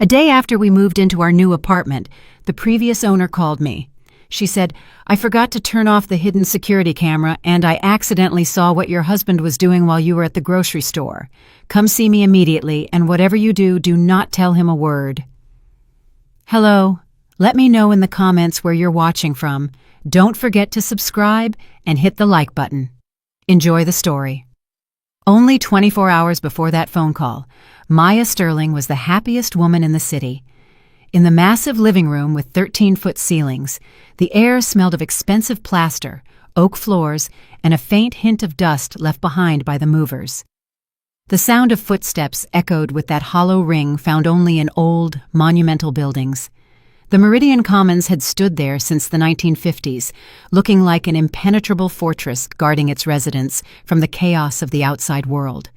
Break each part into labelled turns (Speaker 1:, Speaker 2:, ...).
Speaker 1: A day after we moved into our new apartment, the previous owner called me. She said, "I forgot to turn off the hidden security camera and I accidentally saw what your husband was doing while you were at the grocery store. Come see me immediately, and whatever you do, do not tell him a word." Hello. Let me know in the comments where you're watching from. Don't forget to subscribe and hit the like button. Enjoy the story. Only 24 hours before that phone call, Maya Sterling was the happiest woman in the city. In the massive living room with 13-foot ceilings, the air smelled of expensive plaster, oak floors, and a faint hint of dust left behind by the movers. The sound of footsteps echoed with that hollow ring found only in old, monumental buildings. The Meridian Commons had stood there since the 1950s, looking like an impenetrable fortress guarding its residents from the chaos of the outside world.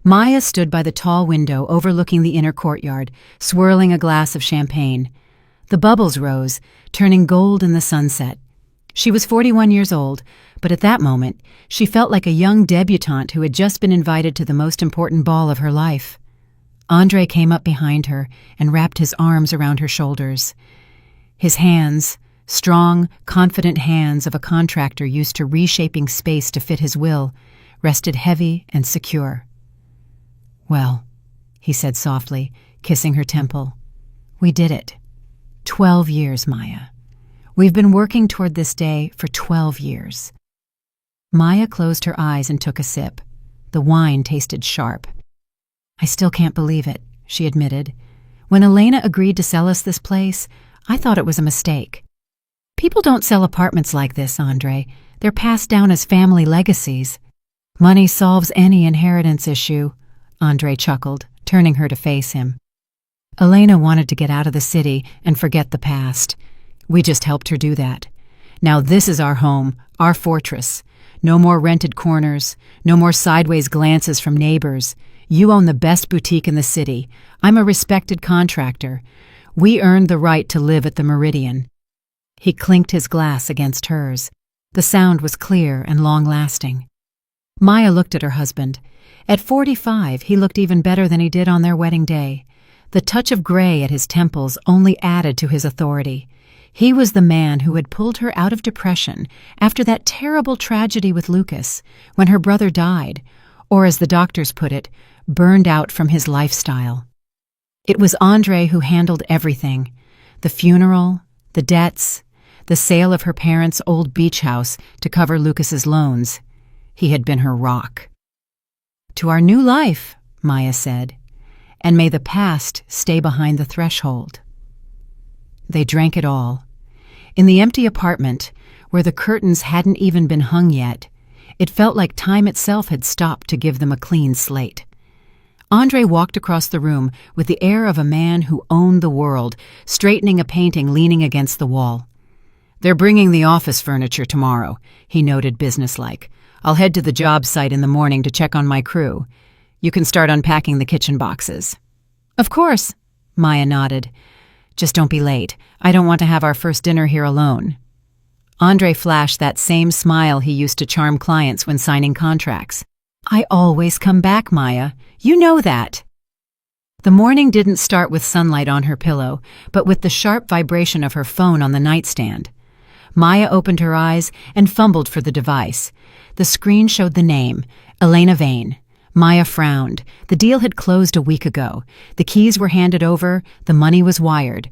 Speaker 1: Maya stood by the tall window overlooking the inner courtyard, swirling a glass of champagne. The bubbles rose, turning gold in the sunset. She was 41 years old, but at that moment, she felt like a young debutante who had just been invited to the most important ball of her life. Andre came up behind her and wrapped his arms around her shoulders. His hands, strong, confident hands of a contractor used to reshaping space to fit his will, rested heavy and secure. "Well," he said softly, kissing her temple, "we did it. 12 years, Maya. We've been working toward this day for 12 years. Maya closed her eyes and took a sip. The wine tasted sharp. "I still can't believe it," she admitted. "When Elena agreed to sell us this place, I thought it was a mistake. People don't sell apartments like this, Andre. They're passed down as family legacies. Money solves any inheritance issue," Andre chuckled, turning her to face him. "Elena wanted to get out of the city and forget the past. We just helped her do that. Now this is our home, our fortress. No more rented corners, no more sideways glances from neighbors. You own the best boutique in the city. I'm a respected contractor. We earned the right to live at the Meridian." He clinked his glass against hers. The sound was clear and long-lasting. Maya looked at her husband. At 45, he looked even better than he did on their wedding day. The touch of gray at his temples only added to his authority. He was the man who had pulled her out of depression after that terrible tragedy with Lucas, when her brother died, or as the doctors put it, burned out from his lifestyle. It was Andre who handled everything: the funeral, the debts, the sale of her parents' old beach house to cover Lucas's loans. He had been her rock. "To our new life," Maya said, "and may the past stay behind the threshold." They drank it all. In the empty apartment, where the curtains hadn't even been hung yet, it felt like time itself had stopped to give them a clean slate. Andre walked across the room with the air of a man who owned the world, straightening a painting leaning against the wall. "They're bringing the office furniture tomorrow," he noted businesslike. "I'll head to the job site in the morning to check on my crew. You can start unpacking the kitchen boxes." "Of course," Maya nodded. "Just don't be late. I don't want to have our first dinner here alone." Andre flashed that same smile he used to charm clients when signing contracts. "I always come back, Maya. You know that." The morning didn't start with sunlight on her pillow, but with the sharp vibration of her phone on the nightstand. Maya opened her eyes and fumbled for the device. The screen showed the name, Elena Vane. Maya frowned. The deal had closed a week ago. The keys were handed over, the money was wired.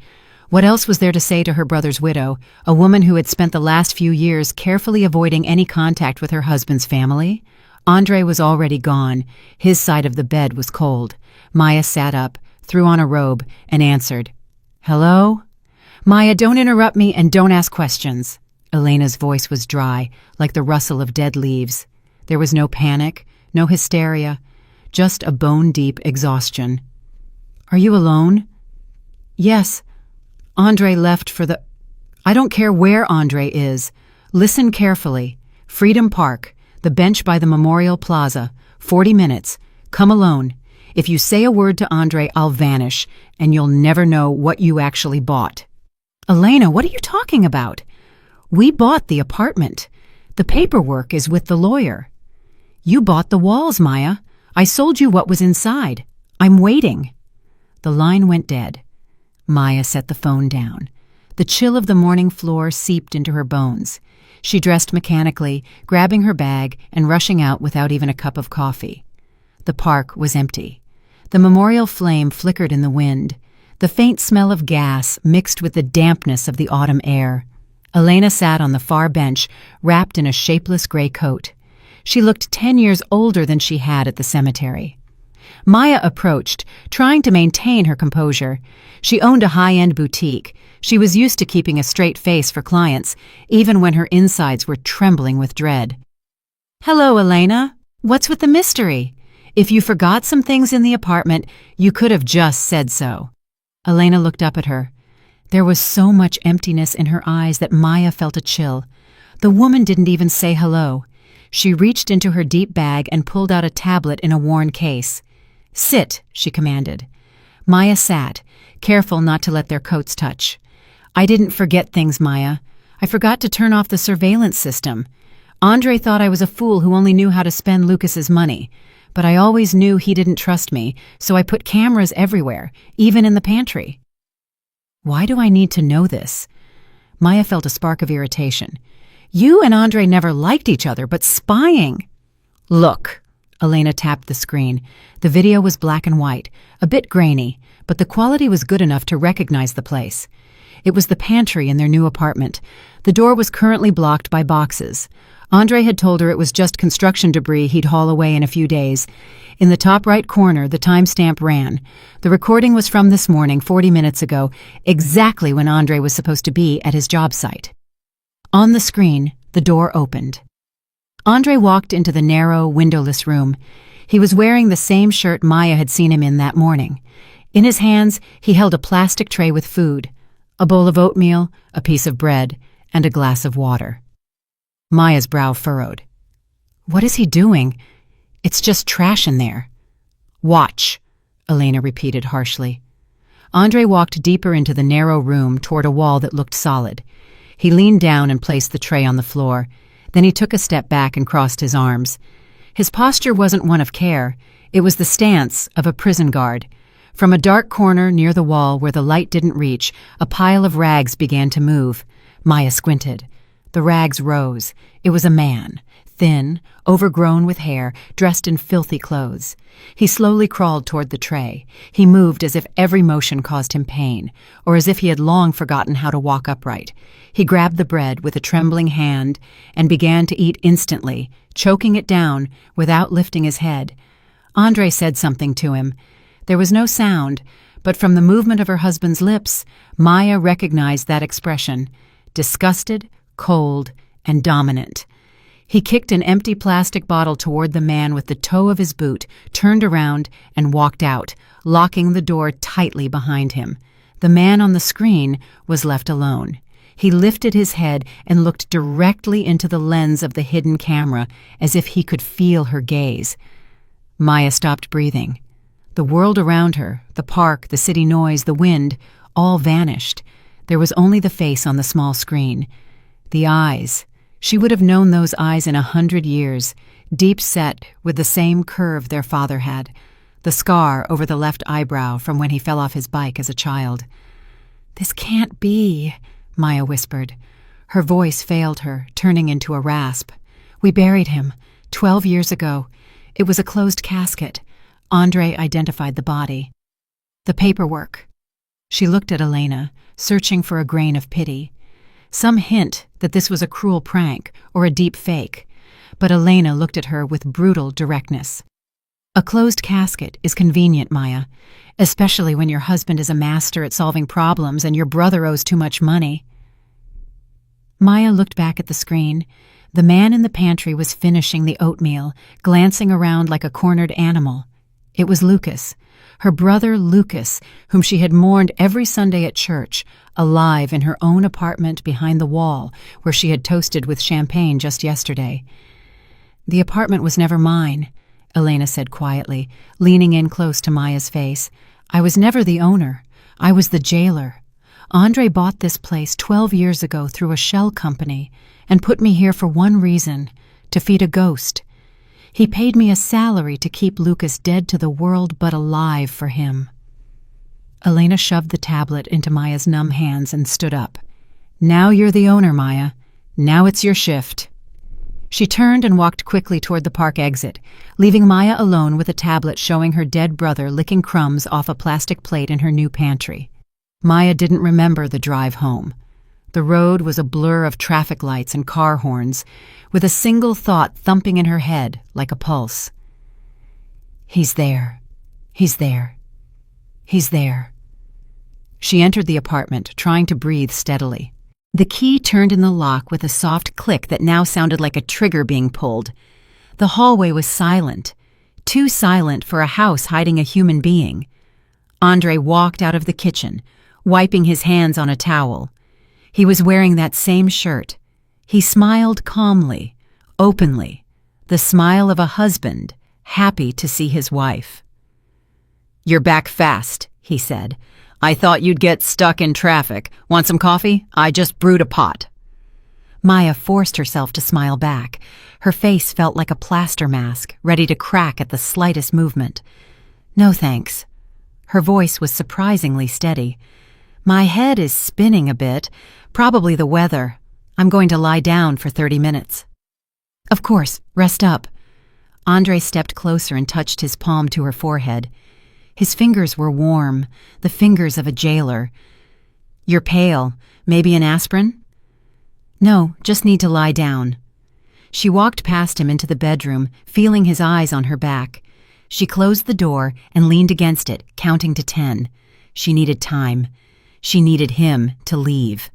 Speaker 1: What else was there to say to her brother's widow, a woman who had spent the last few years carefully avoiding any contact with her husband's family? Andre was already gone. His side of the bed was cold. Maya sat up, threw on a robe, and answered. "Hello?" "Maya, don't interrupt me and don't ask questions." Elena's voice was dry, like the rustle of dead leaves. There was no panic, no hysteria, just a bone-deep exhaustion. "Are you alone?" "Yes. Andre left for the—" "I don't care where Andre is. Listen carefully. Freedom Park, the bench by the Memorial Plaza, 40 minutes. Come alone. If you say a word to Andre, I'll vanish, and you'll never know what you actually bought." "Elena, what are you talking about? We bought the apartment. The paperwork is with the lawyer." "You bought the walls, Maya. I sold you what was inside. I'm waiting." The line went dead. Maya set the phone down. The chill of the morning floor seeped into her bones. She dressed mechanically, grabbing her bag and rushing out without even a cup of coffee. The park was empty. The memorial flame flickered in the wind. The faint smell of gas mixed with the dampness of the autumn air. Elena sat on the far bench, wrapped in a shapeless gray coat. She looked 10 years older than she had at the cemetery. Maya approached, trying to maintain her composure. She owned a high-end boutique. She was used to keeping a straight face for clients, even when her insides were trembling with dread. "Hello, Elena. What's with the mystery? If you forgot some things in the apartment, you could have just said so." Elena looked up at her. There was so much emptiness in her eyes that Maya felt a chill. The woman didn't even say hello. She reached into her deep bag and pulled out a tablet in a worn case. "Sit," she commanded. Maya sat, careful not to let their coats touch. "I didn't forget things, Maya. I forgot to turn off the surveillance system. Andre thought I was a fool who only knew how to spend Lucas's money. But I always knew he didn't trust me, so I put cameras everywhere, even in the pantry." "Why do I need to know this?" Maya felt a spark of irritation. "You and Andre never liked each other, but spying—" "Look." Elena tapped the screen. The video was black and white, a bit grainy, but the quality was good enough to recognize the place. It was the pantry in their new apartment. The door was currently blocked by boxes. Andre had told her it was just construction debris he'd haul away in a few days. In the top right corner, the timestamp ran. The recording was from this morning, 40 minutes ago, exactly when Andre was supposed to be at his job site. On the screen, the door opened. Andre walked into the narrow, windowless room. He was wearing the same shirt Maya had seen him in that morning. In his hands, he held a plastic tray with food, a bowl of oatmeal, a piece of bread, and a glass of water. Maya's brow furrowed. "What is he doing? It's just trash in there." "Watch," Elena repeated harshly. Andre walked deeper into the narrow room toward a wall that looked solid. He leaned down and placed the tray on the floor. Then he took a step back and crossed his arms. His posture wasn't one of care. It was the stance of a prison guard. From a dark corner near the wall where the light didn't reach, a pile of rags began to move. Maya squinted. The rags rose. It was a man, thin, overgrown with hair, dressed in filthy clothes. He slowly crawled toward the tray. He moved as if every motion caused him pain, or as if he had long forgotten how to walk upright. He grabbed the bread with a trembling hand and began to eat instantly, choking it down without lifting his head. Andre said something to him. There was no sound, but from the movement of her husband's lips, Maya recognized that expression: disgusted, cold, and dominant. He kicked an empty plastic bottle toward the man with the toe of his boot, turned around, and walked out, locking the door tightly behind him. The man on the screen was left alone. He lifted his head and looked directly into the lens of the hidden camera, as if he could feel her gaze. Maya stopped breathing. The world around her, the park, the city noise, the wind, all vanished. There was only the face on the small screen. The eyes. She would have known those eyes in 100 years, deep set with the same curve their father had, the scar over the left eyebrow from when he fell off his bike as a child. "This can't be," Maya whispered. Her voice failed her, turning into a rasp. "We buried him 12 years ago. It was a closed casket. Andre identified the body." "The paperwork." She looked at Elena, searching for a grain of pity. Some hint that this was a cruel prank or a deep fake, but Elena looked at her with brutal directness. "A closed casket is convenient, Maya, especially when your husband is a master at solving problems and your brother owes too much money." Maya looked back at the screen. The man in the pantry was finishing the oatmeal, glancing around like a cornered animal. It was Lucas, her brother Lucas, whom she had mourned every Sunday at church, alive in her own apartment behind the wall where she had toasted with champagne just yesterday. "The apartment was never mine," Elena said quietly, leaning in close to Maya's face. "I was never the owner. I was the jailer. Andre bought this place 12 years ago through a shell company and put me here for one reason: to feed a ghost. He paid me a salary to keep Lucas dead to the world but alive for him." Elena shoved the tablet into Maya's numb hands and stood up. "Now you're the owner, Maya. Now it's your shift." She turned and walked quickly toward the park exit, leaving Maya alone with a tablet showing her dead brother licking crumbs off a plastic plate in her new pantry. Maya didn't remember the drive home. The road was a blur of traffic lights and car horns, with a single thought thumping in her head like a pulse. He's there. He's there. He's there. She entered the apartment, trying to breathe steadily. The key turned in the lock with a soft click that now sounded like a trigger being pulled. The hallway was silent, too silent for a house hiding a human being. Andre walked out of the kitchen, wiping his hands on a towel. He was wearing that same shirt. He smiled calmly, openly, the smile of a husband, happy to see his wife. "You're back fast," he said. "I thought you'd get stuck in traffic. Want some coffee? I just brewed a pot." Maya forced herself to smile back. Her face felt like a plaster mask, ready to crack at the slightest movement. "No thanks." Her voice was surprisingly steady. "My head is spinning a bit. Probably the weather. I'm going to lie down for 30 minutes. "Of course, rest up." Andre stepped closer and touched his palm to her forehead. His fingers were warm, the fingers of a jailer. "You're pale. Maybe an aspirin?" "No, just need to lie down." She walked past him into the bedroom, feeling his eyes on her back. She closed the door and leaned against it, counting to 10. She needed time. She needed him to leave.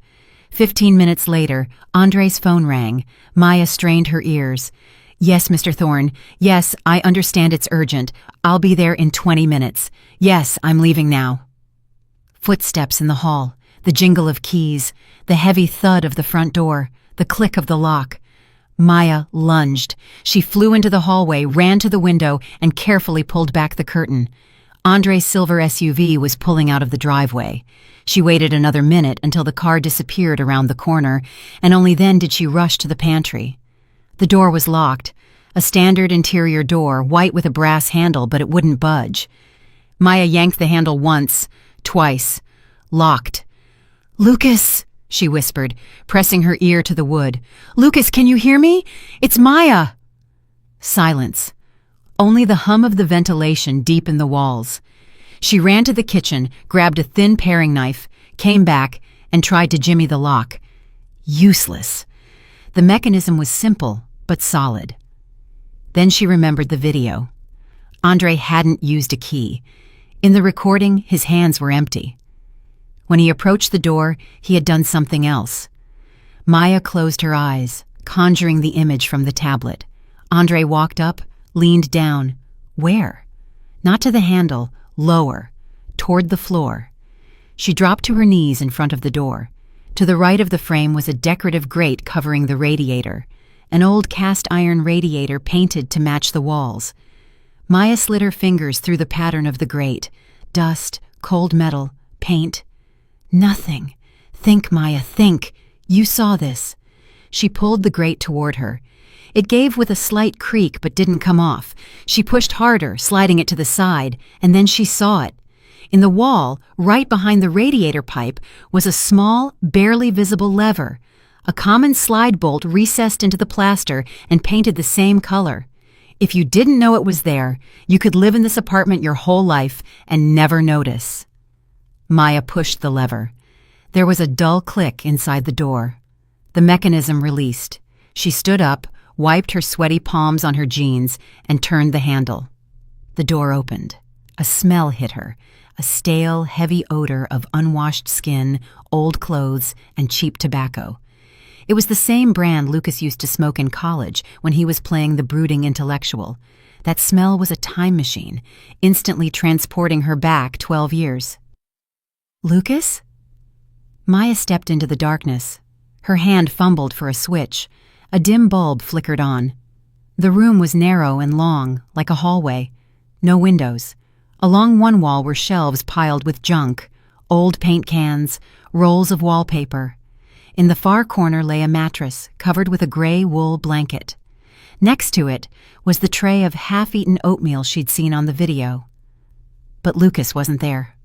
Speaker 1: 15 minutes later, Andre's phone rang. Maya strained her ears. "Yes, Mr. Thorne. Yes, I understand it's urgent. I'll be there in 20 minutes. Yes, I'm leaving now." Footsteps in the hall, the jingle of keys, the heavy thud of the front door, the click of the lock. Maya lunged. She flew into the hallway, ran to the window, and carefully pulled back the curtain. Andre's silver SUV was pulling out of the driveway. She waited another minute until the car disappeared around the corner, and only then did she rush to the pantry. The door was locked, a standard interior door, white with a brass handle, but it wouldn't budge. Maya yanked the handle once, twice. Locked. "Lucas," she whispered, pressing her ear to the wood. "Lucas, can you hear me? It's Maya." Silence. Only the hum of the ventilation deep in the walls. She ran to the kitchen, grabbed a thin paring knife, came back, and tried to jimmy the lock. Useless. The mechanism was simple, but solid. Then she remembered the video. Andre hadn't used a key. In the recording, his hands were empty. When he approached the door, he had done something else. Maya closed her eyes, conjuring the image from the tablet. Andre walked up, leaned down. Where? Not to the handle, lower, toward the floor. She dropped to her knees in front of the door. To the right of the frame was a decorative grate covering the radiator, an old cast-iron radiator painted to match the walls. Maya slid her fingers through the pattern of the grate. Dust, cold metal, paint. Nothing. Think, Maya, think. You saw this. She pulled the grate toward her. It gave with a slight creak but didn't come off. She pushed harder, sliding it to the side, and then she saw it. In the wall, right behind the radiator pipe, was a small, barely visible lever. A common slide bolt recessed into the plaster and painted the same color. If you didn't know it was there, you could live in this apartment your whole life and never notice. Maya pushed the lever. There was a dull click inside the door. The mechanism released. She stood up, wiped her sweaty palms on her jeans, and turned the handle. The door opened. A smell hit her, a stale, heavy odor of unwashed skin, old clothes, and cheap tobacco. It was the same brand Lucas used to smoke in college when he was playing the brooding intellectual. That smell was a time machine, instantly transporting her back 12 years. "Lucas?" Maya stepped into the darkness. Her hand fumbled for a switch. A dim bulb flickered on. The room was narrow and long, like a hallway. No windows. Along one wall were shelves piled with junk, old paint cans, rolls of wallpaper. In the far corner lay a mattress covered with a gray wool blanket. Next to it was the tray of half-eaten oatmeal she'd seen on the video. But Lucas wasn't there.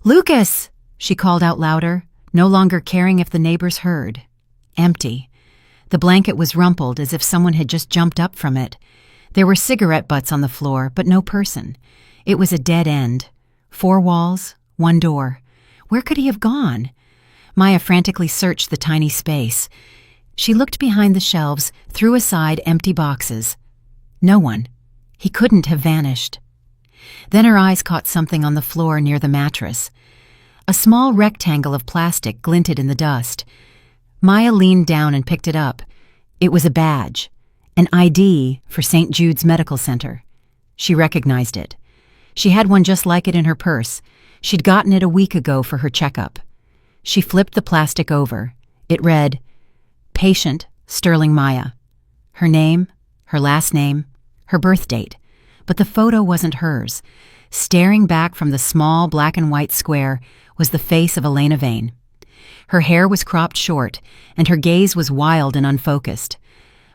Speaker 1: "Lucas!" she called out louder, no longer caring if the neighbors heard. Empty. The blanket was rumpled as if someone had just jumped up from it. There were cigarette butts on the floor, but no person. It was a dead end. 4 walls, 1 door. Where could he have gone? Maya frantically searched the tiny space. She looked behind the shelves, threw aside empty boxes. No one. He couldn't have vanished. Then her eyes caught something on the floor near the mattress. A small rectangle of plastic glinted in the dust. Maya leaned down and picked it up. It was a badge, an ID for St. Jude's Medical Center. She recognized it. She had one just like it in her purse. She'd gotten it a week ago for her checkup. She flipped the plastic over. It read, "Patient Sterling Maya." Her name, her last name, her birth date. But the photo wasn't hers. Staring back from the small black and white square was the face of Elena Vane. Her hair was cropped short, and her gaze was wild and unfocused.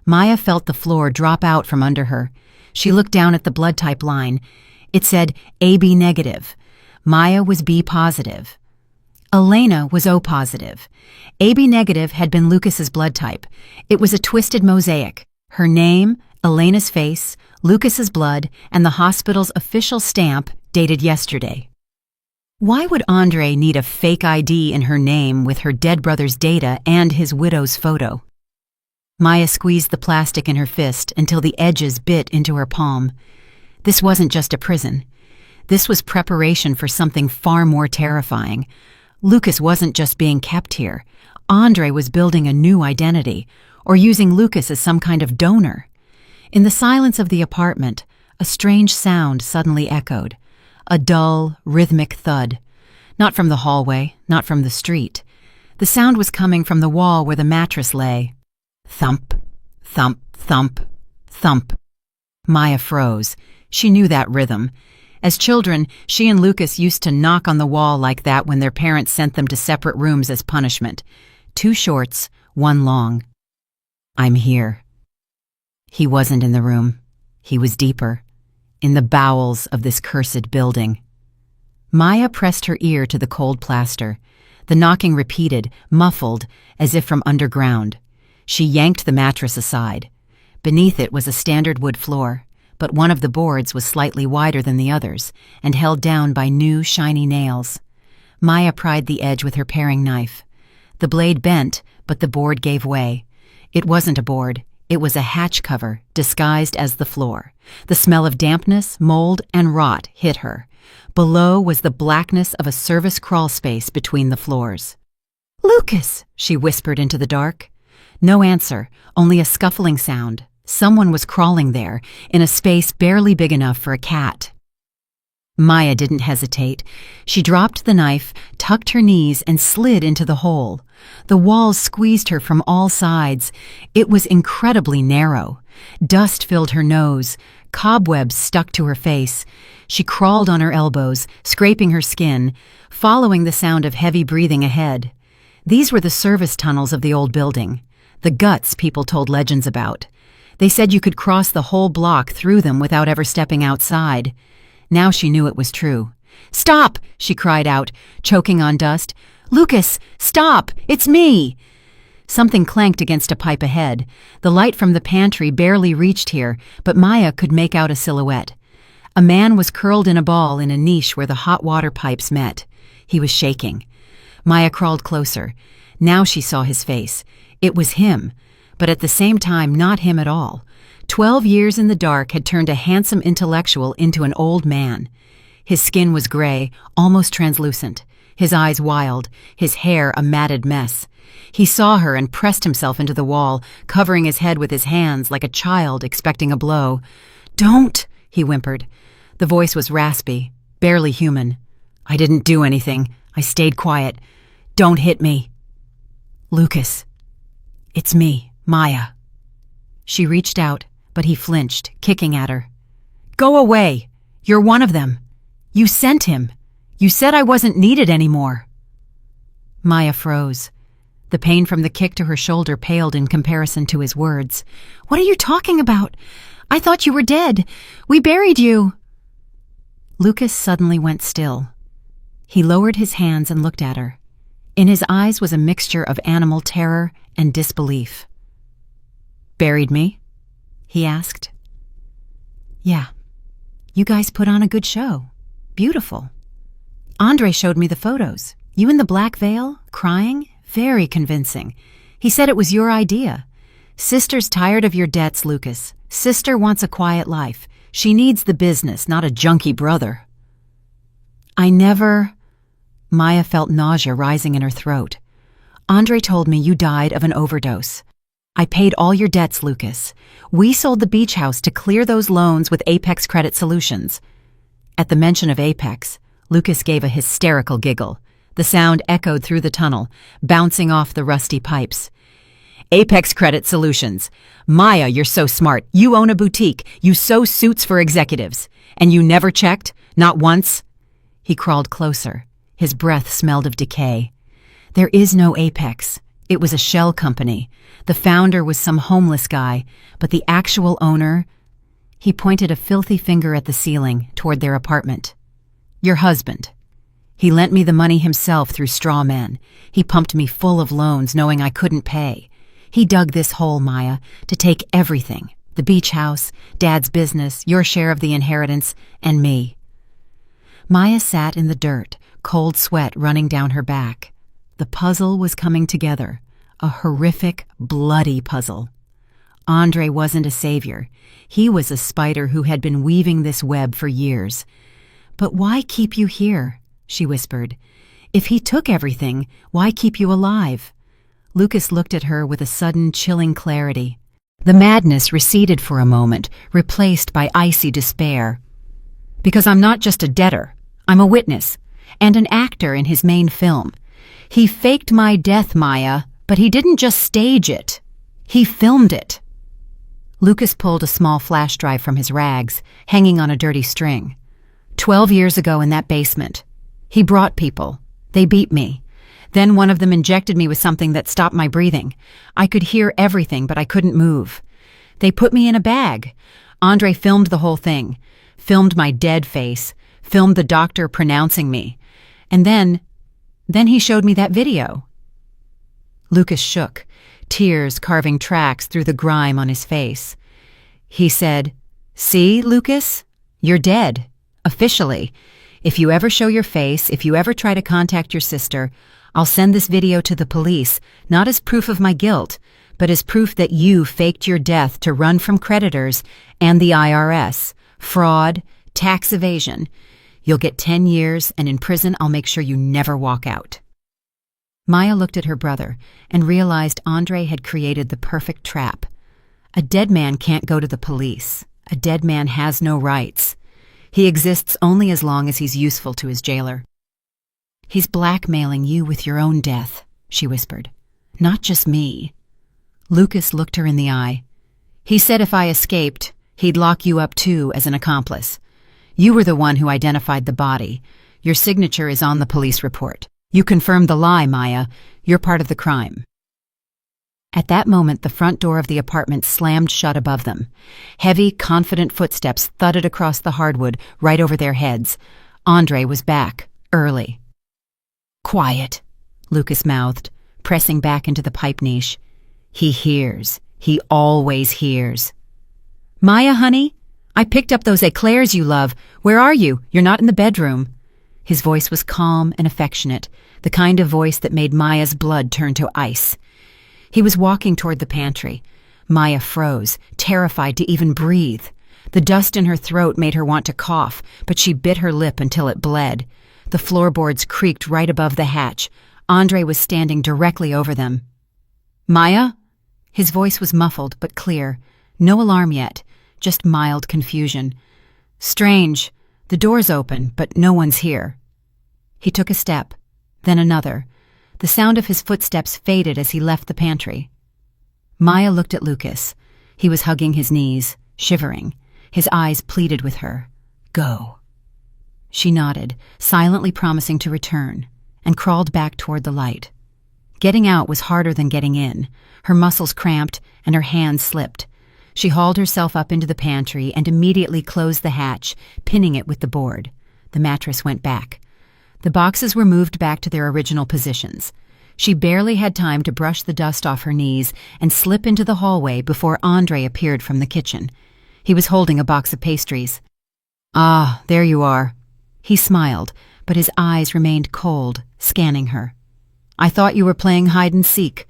Speaker 1: Maya felt the floor drop out from under her. She looked down at the blood type line. It said AB negative. Maya was B positive. Elena was O positive. AB negative had been Lucas's blood type. It was a twisted mosaic. Her name, Elena's face, Lucas's blood, and the hospital's official stamp dated yesterday. Why would Andre need a fake ID in her name with her dead brother's data and his widow's photo? Maya squeezed the plastic in her fist until the edges bit into her palm. This wasn't just a prison. This was preparation for something far more terrifying. Lucas wasn't just being kept here. Andre was building a new identity, or using Lucas as some kind of donor. In the silence of the apartment, a strange sound suddenly echoed. A dull, rhythmic thud. Not from the hallway, not from the street. The sound was coming from the wall where the mattress lay. Thump, thump, thump, thump. Maya froze. She knew that rhythm. As children, she and Lucas used to knock on the wall like that when their parents sent them to separate rooms as punishment. 2 shorts, 1 long. "I'm here." He wasn't in the room. He was deeper, in the bowels of this cursed building. Maya pressed her ear to the cold plaster. The knocking repeated, muffled, as if from underground. She yanked the mattress aside. Beneath it was a standard wood floor, but one of the boards was slightly wider than the others and held down by new, shiny nails. Maya pried the edge with her paring knife. The blade bent, but the board gave way. It wasn't a board. It was a hatch cover, disguised as the floor. The smell of dampness, mold, and rot hit her. Below was the blackness of a service crawl space between the floors. "Lucas!" she whispered into the dark. No answer, only a scuffling sound. Someone was crawling there, in a space barely big enough for a cat. Maya didn't hesitate. She dropped the knife, tucked her knees, and slid into the hole. The walls squeezed her from all sides. It was incredibly narrow. Dust filled her nose. Cobwebs stuck to her face. She crawled on her elbows, scraping her skin, following the sound of heavy breathing ahead. These were the service tunnels of the old building. The guts people told legends about. They said you could cross the whole block through them without ever stepping outside. Now she knew it was true. "Stop!" she cried out, choking on dust. "Lucas, stop! It's me!" Something clanked against a pipe ahead. The light from the pantry barely reached here, but Maya could make out a silhouette. A man was curled in a ball in a niche where the hot water pipes met. He was shaking. Maya crawled closer. Now she saw his face. It was him, but at the same time not him at all. 12 years in the dark had turned a handsome intellectual into an old man. His skin was gray, almost translucent, his eyes wild, his hair a matted mess. He saw her and pressed himself into the wall, covering his head with his hands like a child expecting a blow. "Don't!" he whimpered. The voice was raspy, barely human. "I didn't do anything. I stayed quiet. Don't hit me." "Lucas. It's me, Maya." She reached out, but he flinched, kicking at her. "Go away! You're one of them. You sent him. You said I wasn't needed anymore." Maya froze. The pain from the kick to her shoulder paled in comparison to his words. "What are you talking about? I thought you were dead. We buried you." Lucas suddenly went still. He lowered his hands and looked at her. In his eyes was a mixture of animal terror and disbelief. "Buried me?" he asked. "Yeah. You guys put on a good show. Beautiful. Andre showed me the photos. You in the black veil, crying, very convincing. He said it was your idea. Sister's tired of your debts, Lucas. Sister wants a quiet life. She needs the business, not a junkie brother." Maya felt nausea rising in her throat. "Andre told me you died of an overdose. I paid all your debts, Lucas. We sold the beach house to clear those loans with Apex Credit Solutions." At the mention of Apex, Lucas gave a hysterical giggle. The sound echoed through the tunnel, bouncing off the rusty pipes. "Apex Credit Solutions. Maya, you're so smart. You own a boutique. You sew suits for executives. And you never checked? Not once?" He crawled closer. His breath smelled of decay. "There is no Apex. It was a shell company. The founder was some homeless guy, but the actual owner—" He pointed a filthy finger at the ceiling, toward their apartment. "Your husband. He lent me the money himself through straw men. He pumped me full of loans knowing I couldn't pay. He dug this hole, Maya, to take everything. The beach house, Dad's business, your share of the inheritance, and me." Maya sat in the dirt, cold sweat running down her back. The puzzle was coming together, a horrific, bloody puzzle. Andre wasn't a savior. He was a spider who had been weaving this web for years. "But why keep you here?" she whispered. "If he took everything, why keep you alive?" Lucas looked at her with a sudden, chilling clarity. The madness receded for a moment, replaced by icy despair. "Because I'm not just a debtor. I'm a witness, and an actor in his main film. He faked my death, Maya, but he didn't just stage it. He filmed it." Lucas pulled a small flash drive from his rags, hanging on a dirty string. 12 years ago in that basement. He brought people. They beat me. Then one of them injected me with something that stopped my breathing. I could hear everything, but I couldn't move. They put me in a bag. Andre filmed the whole thing. Filmed my dead face. Filmed the doctor pronouncing me. And then he showed me that video. Lucas shook, tears carving tracks through the grime on his face. He said, "See, Lucas? You're dead. Officially. If you ever show your face, if you ever try to contact your sister, I'll send this video to the police, not as proof of my guilt, but as proof that you faked your death to run from creditors and the IRS. Fraud, tax evasion. You'll get 10 years, and in prison I'll make sure you never walk out." Maya looked at her brother and realized Andre had created the perfect trap. A dead man can't go to the police. A dead man has no rights. He exists only as long as he's useful to his jailer. "He's blackmailing you with your own death," she whispered. "Not just me." Lucas looked her in the eye. "He said if I escaped, he'd lock you up too as an accomplice. You were the one who identified the body. Your signature is on the police report. You confirmed the lie, Maya. You're part of the crime." At that moment, the front door of the apartment slammed shut above them. Heavy, confident footsteps thudded across the hardwood right over their heads. Andre was back, early. "Quiet," Lucas mouthed, pressing back into the pipe niche. "He hears. He always hears." "Maya, honey? I picked up those eclairs you love. Where are you? You're not in the bedroom." His voice was calm and affectionate, the kind of voice that made Maya's blood turn to ice. He was walking toward the pantry. Maya froze, terrified to even breathe. The dust in her throat made her want to cough, but she bit her lip until it bled. The floorboards creaked right above the hatch. Andre was standing directly over them. "Maya?" His voice was muffled but clear. No alarm yet, just mild confusion. "Strange. The door's open, but no one's here." He took a step, then another. The sound of his footsteps faded as he left the pantry. Maya looked at Lucas. He was hugging his knees, shivering. His eyes pleaded with her. "Go." She nodded, silently promising to return, and crawled back toward the light. Getting out was harder than getting in. Her muscles cramped, and her hands slipped. She hauled herself up into the pantry and immediately closed the hatch, pinning it with the board. The mattress went back. The boxes were moved back to their original positions. She barely had time to brush the dust off her knees and slip into the hallway before Andre appeared from the kitchen. He was holding a box of pastries. "Ah, there you are." He smiled, but his eyes remained cold, scanning her. "I thought you were playing hide and seek.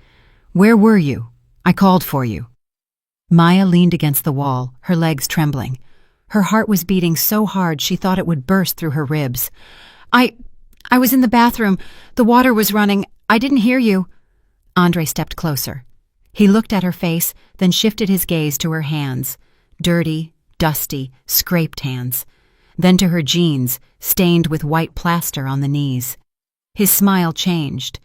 Speaker 1: Where were you? I called for you." Maya leaned against the wall, her legs trembling. Her heart was beating so hard she thought it would burst through her ribs. I was in the bathroom. The water was running. I didn't hear you." Andre stepped closer. He looked at her face, then shifted his gaze to her hands. Dirty, dusty, scraped hands. Then to her jeans, stained with white plaster on the knees. His smile changed.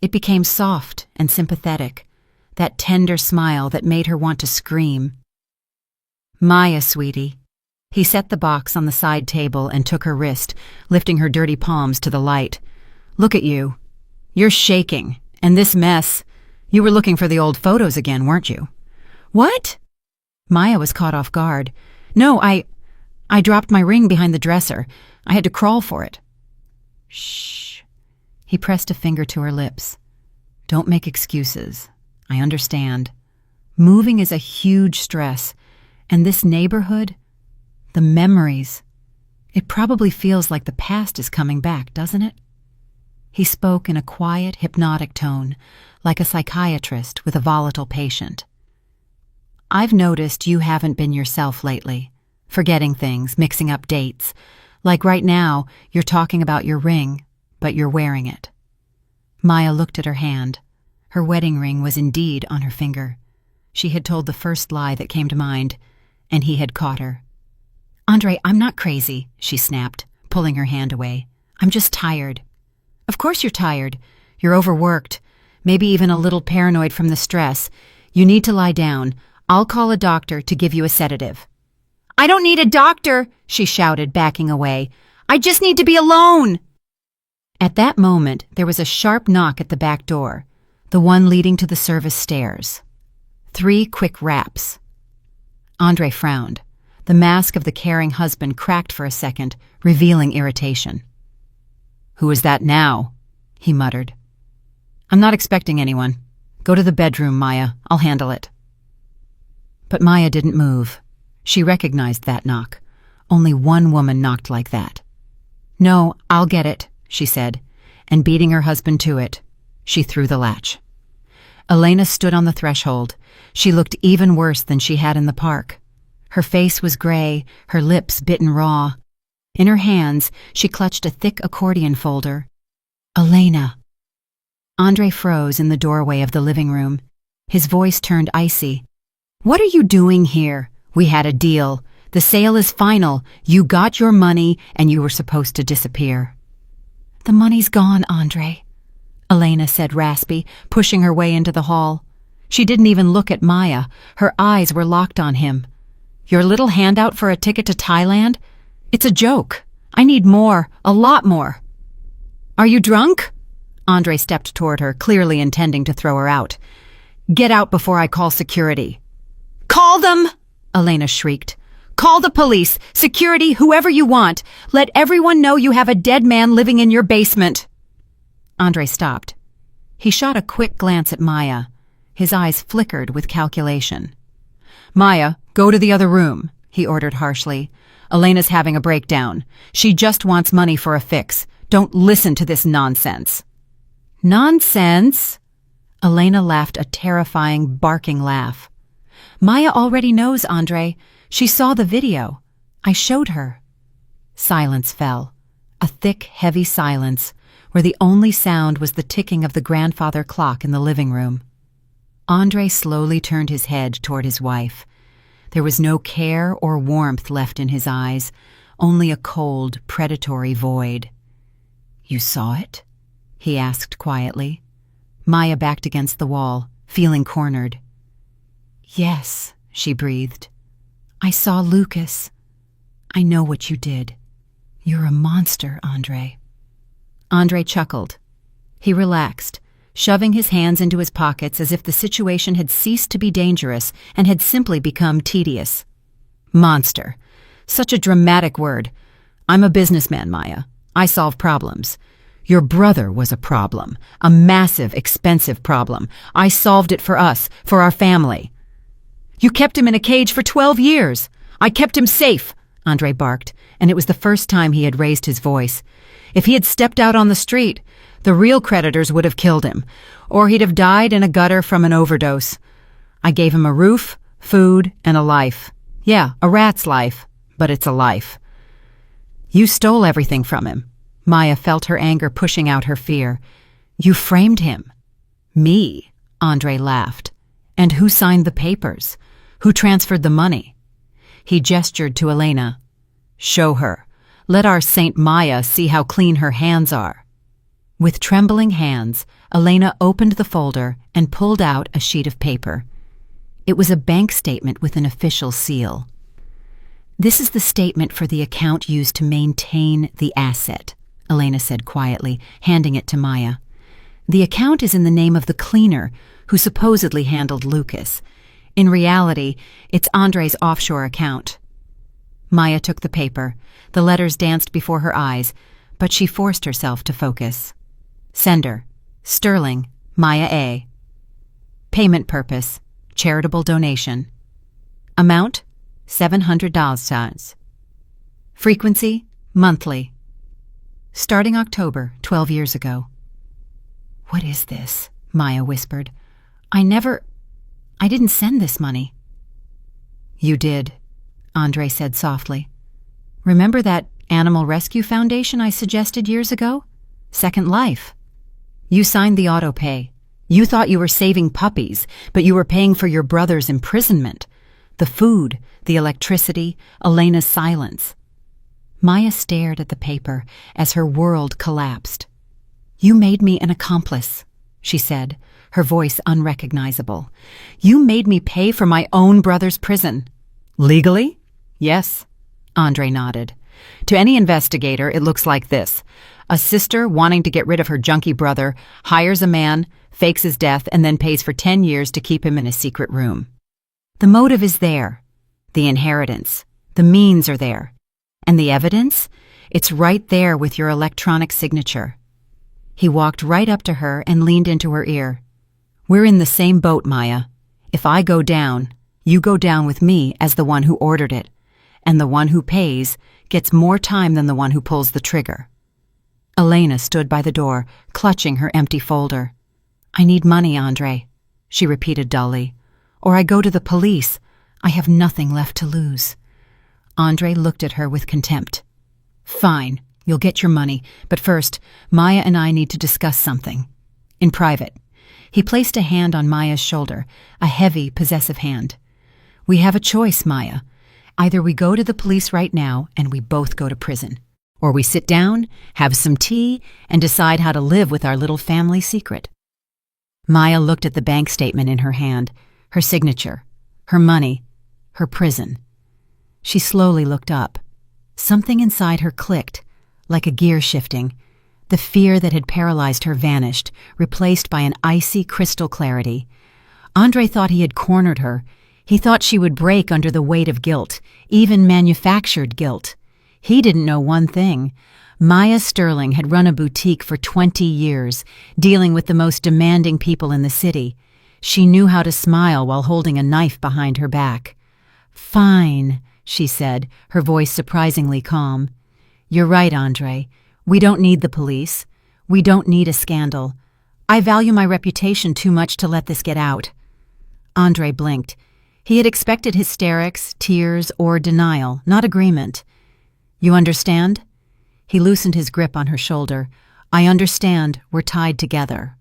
Speaker 1: It became soft and sympathetic, that tender smile that made her want to scream. "Maya, sweetie." He set the box on the side table and took her wrist, lifting her dirty palms to the light. "Look at you. You're shaking, and this mess. You were looking for the old photos again, weren't you?" "What?" Maya was caught off guard. "No, I dropped my ring behind the dresser. I had to crawl for it." "Shh." He pressed a finger to her lips. "Don't make excuses. I understand. Moving is a huge stress, and this neighborhood, the memories, it probably feels like the past is coming back, doesn't it?" He spoke in a quiet, hypnotic tone, like a psychiatrist with a volatile patient. "I've noticed you haven't been yourself lately, forgetting things, mixing up dates. Like right now, you're talking about your ring, but you're wearing it." Maya looked at her hand. Her wedding ring was indeed on her finger. She had told the first lie that came to mind, and he had caught her. "Andre, I'm not crazy," she snapped, pulling her hand away. "I'm just tired." "Of course you're tired. You're overworked, maybe even a little paranoid from the stress. You need to lie down. I'll call a doctor to give you a sedative." "I don't need a doctor," she shouted, backing away. "I just need to be alone." At that moment, there was a sharp knock at the back door, the one leading to the service stairs. 3 quick raps. Andre frowned. The mask of the caring husband cracked for a second, revealing irritation. "Who is that now?" he muttered. "I'm not expecting anyone. Go to the bedroom, Maya. I'll handle it." But Maya didn't move. She recognized that knock. Only one woman knocked like that. "No, I'll get it," she said, and beating her husband to it, she threw the latch. Elena stood on the threshold. She looked even worse than she had in the park. Her face was gray, her lips bitten raw. In her hands, she clutched a thick accordion folder. "Elena." Andre froze in the doorway of the living room. His voice turned icy. "What are you doing here? We had a deal. The sale is final. You got your money, and you were supposed to disappear." "The money's gone, Andre," Elena said raspy, pushing her way into the hall. She didn't even look at Maya. Her eyes were locked on him. "Your little handout for a ticket to Thailand? It's a joke. I need more, a lot more." "Are you drunk?" Andre stepped toward her, clearly intending to throw her out. "Get out before I call security." "Call them!" Elena shrieked. "Call the police, security, whoever you want. Let everyone know you have a dead man living in your basement." Andre stopped. He shot a quick glance at Maya. His eyes flickered with calculation. "Maya, go to the other room," he ordered harshly. "Elena's having a breakdown. She just wants money for a fix. Don't listen to this nonsense." "Nonsense?" Elena laughed a terrifying, barking laugh. "Maya already knows, Andre. She saw the video. I showed her." Silence fell. A thick, heavy silence, where the only sound was the ticking of the grandfather clock in the living room. Andre slowly turned his head toward his wife. There was no care or warmth left in his eyes, only a cold, predatory void. "You saw it?" he asked quietly. Maya backed against the wall, feeling cornered. "Yes," she breathed. "I saw Lucas. I know what you did. You're a monster, Andre." Andre chuckled. He relaxed, shoving his hands into his pockets as if the situation had ceased to be dangerous and had simply become tedious. "Monster. Such a dramatic word. I'm a businessman, Maya. I solve problems. Your brother was a problem, a massive, expensive problem. I solved it for us, for our family. You kept him in a cage for 12 years. I kept him safe, Andre barked, and it was the first time he had raised his voice. If he had stepped out on the street, the real creditors would have killed him, or he'd have died in a gutter from an overdose. I gave him a roof, food, and a life. Yeah, a rat's life, but it's a life. You stole everything from him. Maya felt her anger pushing out her fear. You framed him. Me, Andre laughed. And who signed the papers? Who transferred the money? He gestured to Elena. Show her. Let our Saint Maya see how clean her hands are. With trembling hands, Elena opened the folder and pulled out a sheet of paper. It was a bank statement with an official seal. This is the statement for the account used to maintain the asset, Elena said quietly, handing it to Maya. The account is in the name of the cleaner who supposedly handled Lucas. In reality, it's Andre's offshore account. Maya took the paper. The letters danced before her eyes, but she forced herself to focus. Sender: Sterling, Maya A. Payment purpose: charitable donation. Amount: $700. Frequency: monthly. Starting October, 12 years ago. What is this? Maya whispered. I didn't send this money. You did, Andre said softly. Remember that animal rescue foundation I suggested years ago? Second Life. You signed the auto pay. You thought you were saving puppies, but you were paying for your brother's imprisonment. The food, the electricity, Elena's silence. Maya stared at the paper as her world collapsed. You made me an accomplice, she said, her voice unrecognizable. You made me pay for my own brother's prison. Legally? Yes, Andre nodded. To any investigator, it looks like this. A sister wanting to get rid of her junkie brother hires a man, fakes his death, and then pays for 10 years to keep him in a secret room. The motive is there. The inheritance. The means are there. And the evidence? It's right there with your electronic signature. He walked right up to her and leaned into her ear. We're in the same boat, Maya. If I go down, you go down with me as the one who ordered it. And the one who pays gets more time than the one who pulls the trigger. Elena stood by the door, clutching her empty folder. I need money, Andre, she repeated dully. Or I go to the police. I have nothing left to lose. Andre looked at her with contempt. Fine, you'll get your money, but first, Maya and I need to discuss something. In private. He placed a hand on Maya's shoulder, a heavy, possessive hand. We have a choice, Maya. Either we go to the police right now and we both go to prison, or we sit down, have some tea, and decide how to live with our little family secret. Maya looked at the bank statement in her hand, her signature, her money, her prison. She slowly looked up. Something inside her clicked, like a gear shifting. The fear that had paralyzed her vanished, replaced by an icy crystal clarity. Andre thought he had cornered her. He thought she would break under the weight of guilt, even manufactured guilt. He didn't know one thing. Maya Sterling had run a boutique for 20 years, dealing with the most demanding people in the city. She knew how to smile while holding a knife behind her back. Fine, she said, her voice surprisingly calm. You're right, Andre. We don't need the police. We don't need a scandal. I value my reputation too much to let this get out. Andre blinked. He had expected hysterics, tears, or denial, not agreement. You understand? He loosened his grip on her shoulder. I understand. We're tied together.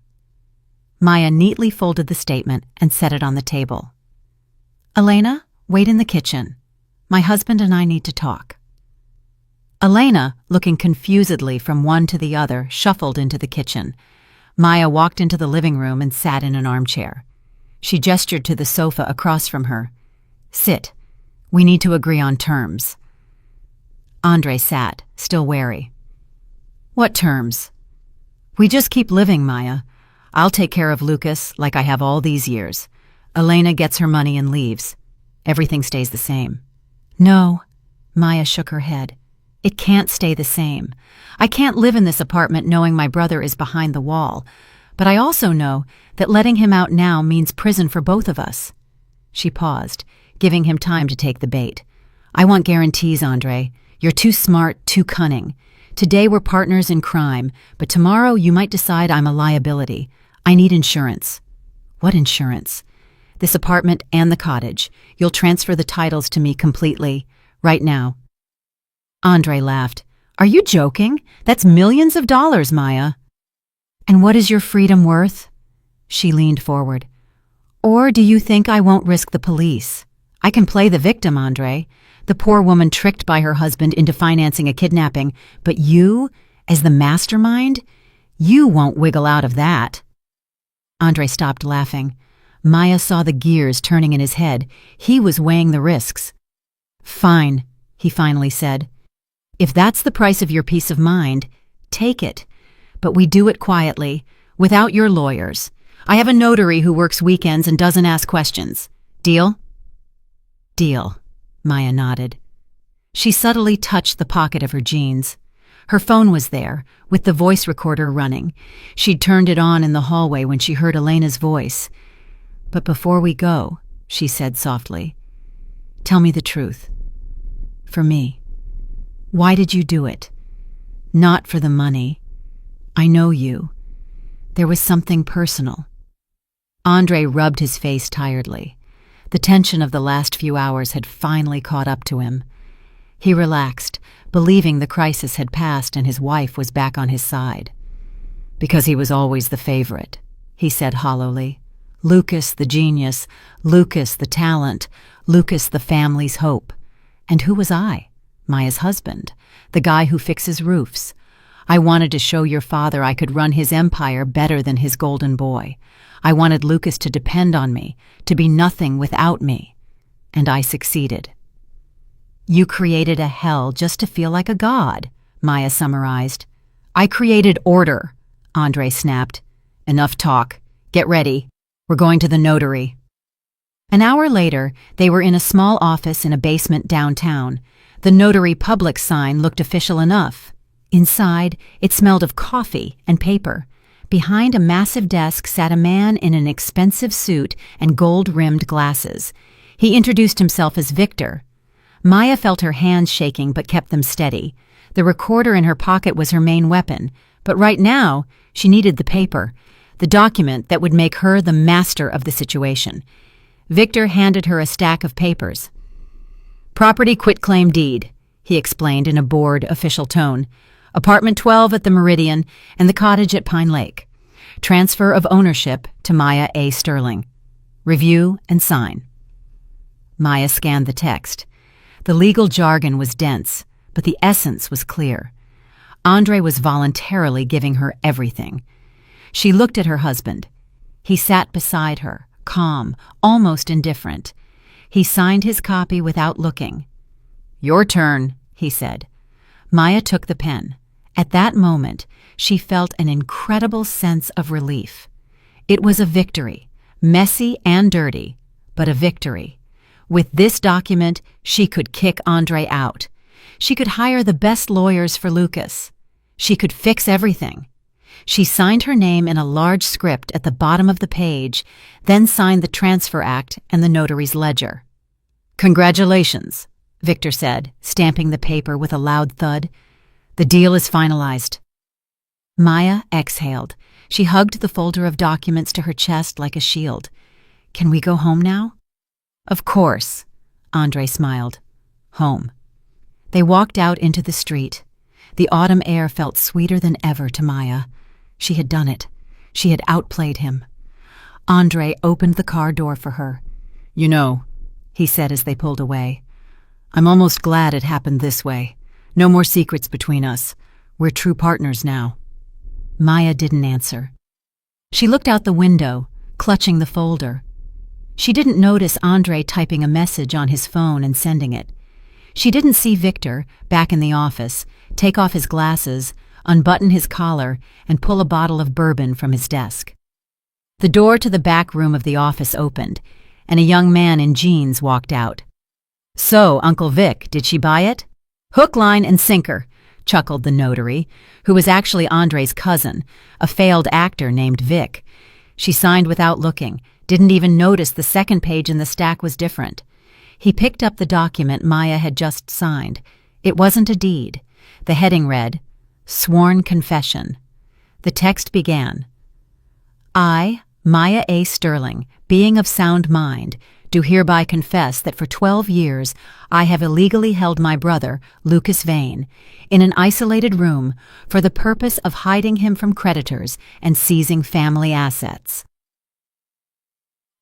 Speaker 1: Maya neatly folded the statement and set it on the table. Elena, wait in the kitchen. My husband and I need to talk. Elena, looking confusedly from one to the other, shuffled into the kitchen. Maya walked into the living room and sat in an armchair. She gestured to the sofa across from her. Sit. We need to agree on terms. Andre sat, still wary. What terms? We just keep living, Maya. I'll take care of Lucas like I have all these years. Elena gets her money and leaves. Everything stays the same. No, Maya shook her head. It can't stay the same. I can't live in this apartment knowing my brother is behind the wall, but I also know that letting him out now means prison for both of us." She paused, giving him time to take the bait. "I want guarantees, Andre. You're too smart, too cunning. Today we're partners in crime, but tomorrow you might decide I'm a liability. I need insurance." "What insurance?" "This apartment and the cottage. You'll transfer the titles to me completely, right now." Andre laughed. "Are you joking? That's millions of dollars, Maya." "And what is your freedom worth?" She leaned forward. "Or do you think I won't risk the police? I can play the victim, Andre. The poor woman tricked by her husband into financing a kidnapping, but you, as the mastermind, you won't wiggle out of that." Andre stopped laughing. Maya saw the gears turning in his head. He was weighing the risks. "Fine," he finally said. "If that's the price of your peace of mind, take it. But we do it quietly, without your lawyers. I have a notary who works weekends and doesn't ask questions. Deal?" "Deal," Maya nodded. She subtly touched the pocket of her jeans. Her phone was there, with the voice recorder running. She'd turned it on in the hallway when she heard Elena's voice. "But before we go," she said softly, "tell me the truth. For me. Why did you do it? Not for the money. I know you. There was something personal." Andre rubbed his face tiredly. The tension of the last few hours had finally caught up to him. He relaxed, believing the crisis had passed and his wife was back on his side. "Because he was always the favorite," he said hollowly. "Lucas the genius, Lucas the talent, Lucas the family's hope. And who was I? Maya's husband, the guy who fixes roofs. I wanted to show your father I could run his empire better than his golden boy. I wanted Lucas to depend on me, to be nothing without me. And I succeeded." "You created a hell just to feel like a god," Maya summarized. "I created order," Andre snapped. "Enough talk. Get ready. We're going to the notary." An hour later, they were in a small office in a basement downtown. The notary public sign looked official enough. Inside, it smelled of coffee and paper. Behind a massive desk sat a man in an expensive suit and gold-rimmed glasses. He introduced himself as Victor. Maya felt her hands shaking but kept them steady. The recorder in her pocket was her main weapon, but right now she needed the paper, the document that would make her the master of the situation. Victor handed her a stack of papers. "Property quitclaim deed," he explained in a bored, official tone. "Apartment 12 at the Meridian and the cottage at Pine Lake. Transfer of ownership to Maya A. Sterling. Review and sign." Maya scanned the text. The legal jargon was dense, but the essence was clear. Andre was voluntarily giving her everything. She looked at her husband. He sat beside her, calm, almost indifferent. He signed his copy without looking. "Your turn," he said. Maya took the pen. At that moment, she felt an incredible sense of relief. It was a victory, messy and dirty, but a victory. With this document, she could kick Andre out. She could hire the best lawyers for Lucas. She could fix everything. She signed her name in a large script at the bottom of the page, then signed the transfer act and the notary's ledger. "Congratulations," Victor said, stamping the paper with a loud thud. "The deal is finalized." Maya exhaled. She hugged the folder of documents to her chest like a shield. "Can we go home now?" "Of course," Andre smiled. "Home." They walked out into the street. The autumn air felt sweeter than ever to Maya. She had done it. She had outplayed him. Andre opened the car door for her. "You know," he said as they pulled away, "I'm almost glad it happened this way. No more secrets between us. We're true partners now." Maya didn't answer. She looked out the window, clutching the folder. She didn't notice Andre typing a message on his phone and sending it. She didn't see Victor, back in the office, take off his glasses, unbutton his collar, and pull a bottle of bourbon from his desk. The door to the back room of the office opened, and a young man in jeans walked out. "So, Uncle Vic, did she buy it?" Hook, line, and sinker, chuckled the notary, who was actually Andre's cousin, a failed actor named Vic. She signed without looking, didn't even notice the second page in the stack was different. He picked up the document Maya had just signed. It wasn't a deed. The heading read, Sworn Confession. The text began, I, Maya A. Sterling, being of sound mind, do hereby confess that for 12 years I have illegally held my brother, Lucas Vane, in an isolated room for the purpose of hiding him from creditors and seizing family assets.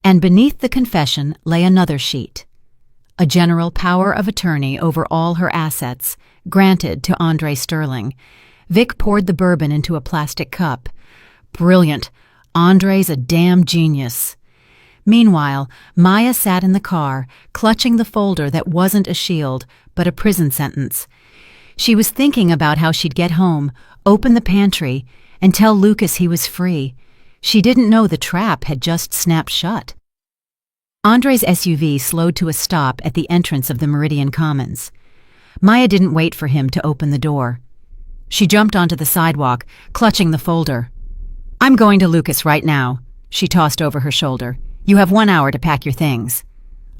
Speaker 1: And beneath the confession lay another sheet, a general power of attorney over all her assets, granted to Andre Sterling. Vic poured the bourbon into a plastic cup. Brilliant. Andre's a damn genius. Meanwhile, Maya sat in the car, clutching the folder that wasn't a shield, but a prison sentence. She was thinking about how she'd get home, open the pantry, and tell Lucas he was free. She didn't know the trap had just snapped shut. Andre's SUV slowed to a stop at the entrance of the Meridian Commons. Maya didn't wait for him to open the door. She jumped onto the sidewalk, clutching the folder. I'm going to Lucas right now, she tossed over her shoulder. You have 1 hour to pack your things.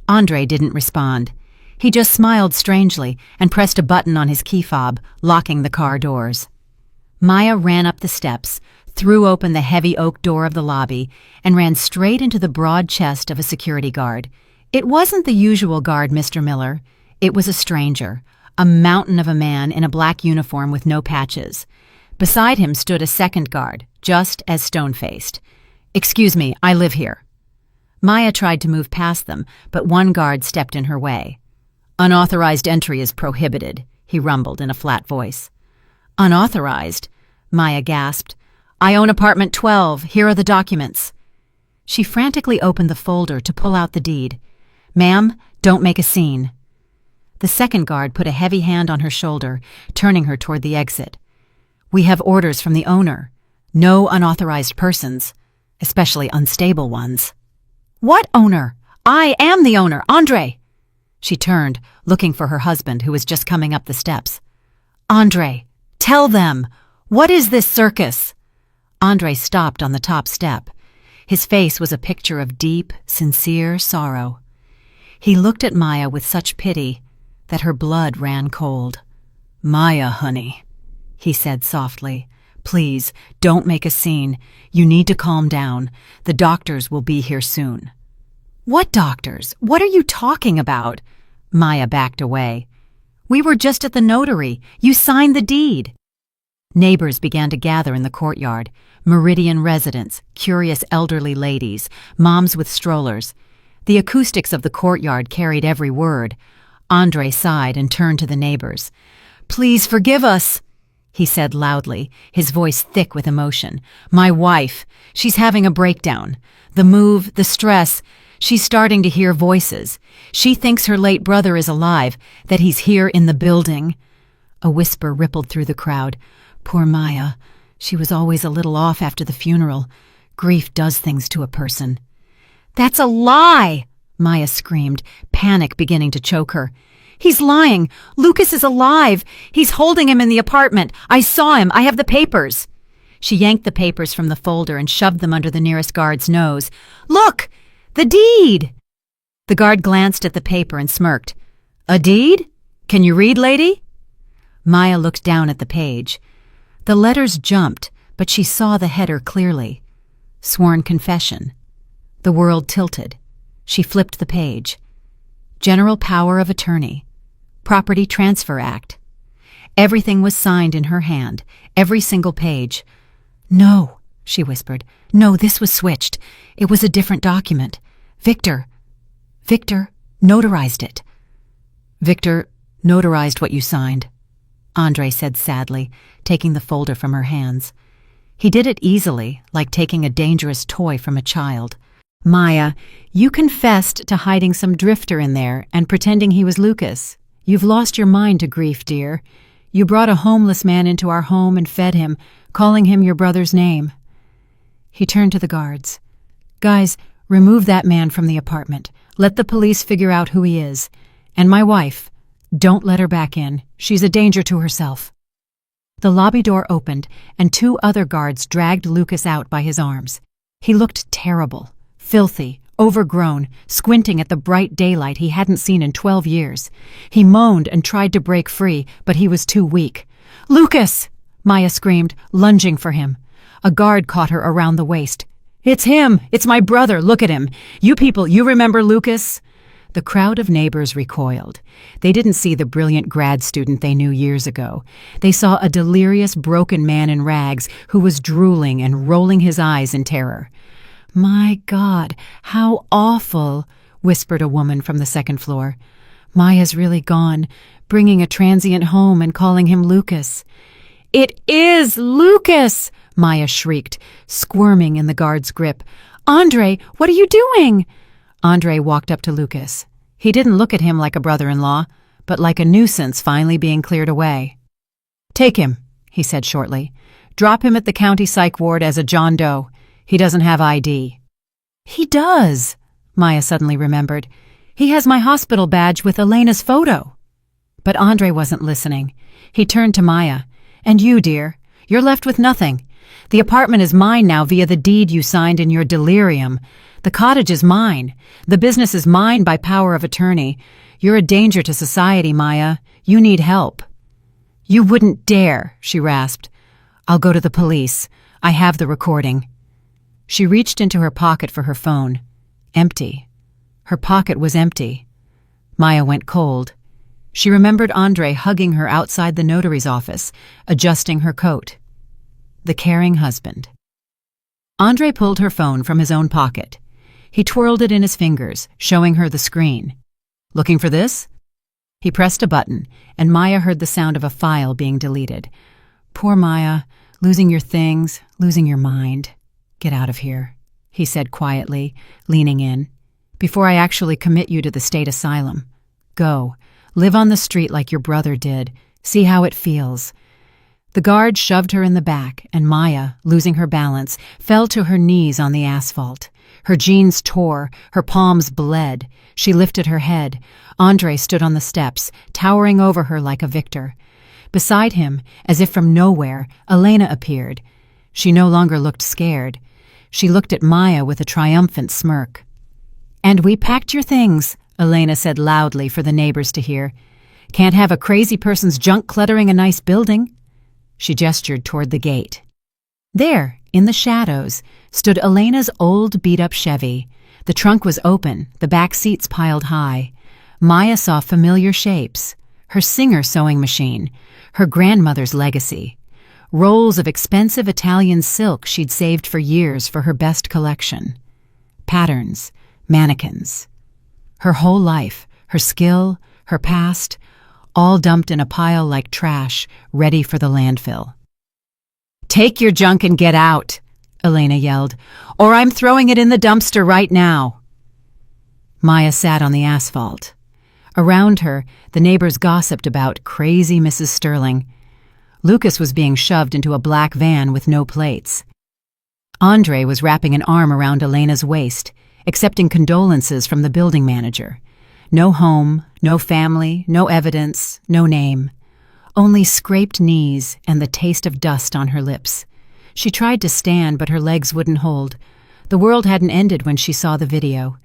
Speaker 1: Andre didn't respond. He just smiled strangely and pressed a button on his key fob, locking the car doors. Maya ran up the steps, threw open the heavy oak door of the lobby, and ran straight into the broad chest of a security guard. It wasn't the usual guard, Mr. Miller. It was a stranger, a mountain of a man in a black uniform with no patches. Beside him stood a second guard, just as stone-faced. Excuse me, I live here. Maya tried to move past them, but one guard stepped in her way. Unauthorized entry is prohibited, he rumbled in a flat voice. Unauthorized? Maya gasped. I own apartment 12. Here are the documents. She frantically opened the folder to pull out the deed. Ma'am, don't make a scene. The second guard put a heavy hand on her shoulder, turning her toward the exit. We have orders from the owner. No unauthorized persons, especially unstable ones. What owner? I am the owner, Andre. She turned, looking for her husband, who was just coming up the steps. Andre, tell them. What is this circus? Andre stopped on the top step. His face was a picture of deep, sincere sorrow. He looked at Maya with such pity that her blood ran cold. Maya, honey, he said softly. Please, don't make a scene. You need to calm down. The doctors will be here soon. What doctors? What are you talking about? Maya backed away. We were just at the notary. You signed the deed. Neighbors began to gather in the courtyard. Meridian residents, curious elderly ladies, moms with strollers. The acoustics of the courtyard carried every word. Andre sighed and turned to the neighbors. Please forgive us, he said loudly, his voice thick with emotion. My wife, she's having a breakdown. The move, the stress, she's starting to hear voices. She thinks her late brother is alive, that he's here in the building. A whisper rippled through the crowd. Poor Maya. She was always a little off after the funeral. Grief does things to a person. That's a lie, Maya screamed, panic beginning to choke her. He's lying. Lucas is alive. He's holding him in the apartment. I saw him. I have the papers. She yanked the papers from the folder and shoved them under the nearest guard's nose. Look! The deed! The guard glanced at the paper and smirked. A deed? Can you read, lady? Maya looked down at the page. The letters jumped, but she saw the header clearly. Sworn confession. The world tilted. She flipped the page. General power of attorney. Property Transfer Act. Everything was signed in her hand, every single page. No, she whispered. No, this was switched. It was a different document. Victor notarized it. Victor notarized what you signed, Andre said sadly, taking the folder from her hands. He did it easily, like taking a dangerous toy from a child. Maya, you confessed to hiding some drifter in there and pretending he was Lucas. You've lost your mind to grief, dear. You brought a homeless man into our home and fed him, calling him your brother's name. He turned to the guards. Guys, remove that man from the apartment. Let the police figure out who he is. And my wife, Don't let her back in. She's a danger to herself." The lobby door opened, and 2 other guards dragged Lucas out by his arms. He looked terrible, filthy, overgrown, squinting at the bright daylight he hadn't seen in 12 years. He moaned and tried to break free, but he was too weak. "Lucas!" Maya screamed, lunging for him. A guard caught her around the waist. "It's him! It's my brother! Look at him! You people, you remember Lucas?" The crowd of neighbors recoiled. They didn't see the brilliant grad student they knew years ago. They saw a delirious, broken man in rags who was drooling and rolling his eyes in terror. "My God, how awful," whispered a woman from the second floor. "Maya's really gone, bringing a transient home and calling him Lucas." "It is Lucas!" Maya shrieked, squirming in the guard's grip. "Andre, what are you doing?" Andre walked up to Lucas. He didn't look at him like a brother-in-law, but like a nuisance finally being cleared away. "Take him," he said shortly. "Drop him at the county psych ward as a John Doe. He doesn't have ID." "He does," Maya suddenly remembered. "He has my hospital badge with Elena's photo." But Andre wasn't listening. He turned to Maya. "And you, dear, you're left with nothing. The apartment is mine now via the deed you signed in your delirium. The cottage is mine. The business is mine by power of attorney. You're a danger to society, Maya. You need help." "You wouldn't dare," she rasped. "I'll go to the police. I have the recording." She reached into her pocket for her phone. Empty. Her pocket was empty. Maya went cold. She remembered Andre hugging her outside the notary's office, adjusting her coat. The caring husband. Andre pulled her phone from his own pocket. He twirled it in his fingers, showing her the screen. "Looking for this?" He pressed a button, and Maya heard the sound of a file being deleted. "Poor Maya, losing your things, losing your mind. Get out of here," he said quietly, leaning in. "Before I actually commit you to the state asylum. Go, live on the street like your brother did. See how it feels." The guard shoved her in the back, and Maya, losing her balance, fell to her knees on the asphalt. Her jeans tore, her palms bled. She lifted her head. Andre stood on the steps, towering over her like a victor. Beside him, as if from nowhere, Elena appeared. She no longer looked scared. She looked at Maya with a triumphant smirk. "And we packed your things," Elena said loudly for the neighbors to hear. "Can't have a crazy person's junk cluttering a nice building." She gestured toward the gate. There, in the shadows, stood Elena's old beat-up Chevy. The trunk was open, the back seats piled high. Maya saw familiar shapes. Her Singer sewing machine, her grandmother's legacy. Rolls of expensive Italian silk she'd saved for years for her best collection. Patterns, mannequins. Her whole life, her skill, her past, all dumped in a pile like trash, ready for the landfill. "Take your junk and get out," Elena yelled, "or I'm throwing it in the dumpster right now." Maya sat on the asphalt. Around her, the neighbors gossiped about crazy Mrs. Sterling. Lucas was being shoved into a black van with no plates. Andre was wrapping an arm around Elena's waist, accepting condolences from the building manager. No home, no family, no evidence, no name. Only scraped knees and the taste of dust on her lips. She tried to stand, but her legs wouldn't hold. The world hadn't ended when she saw the video.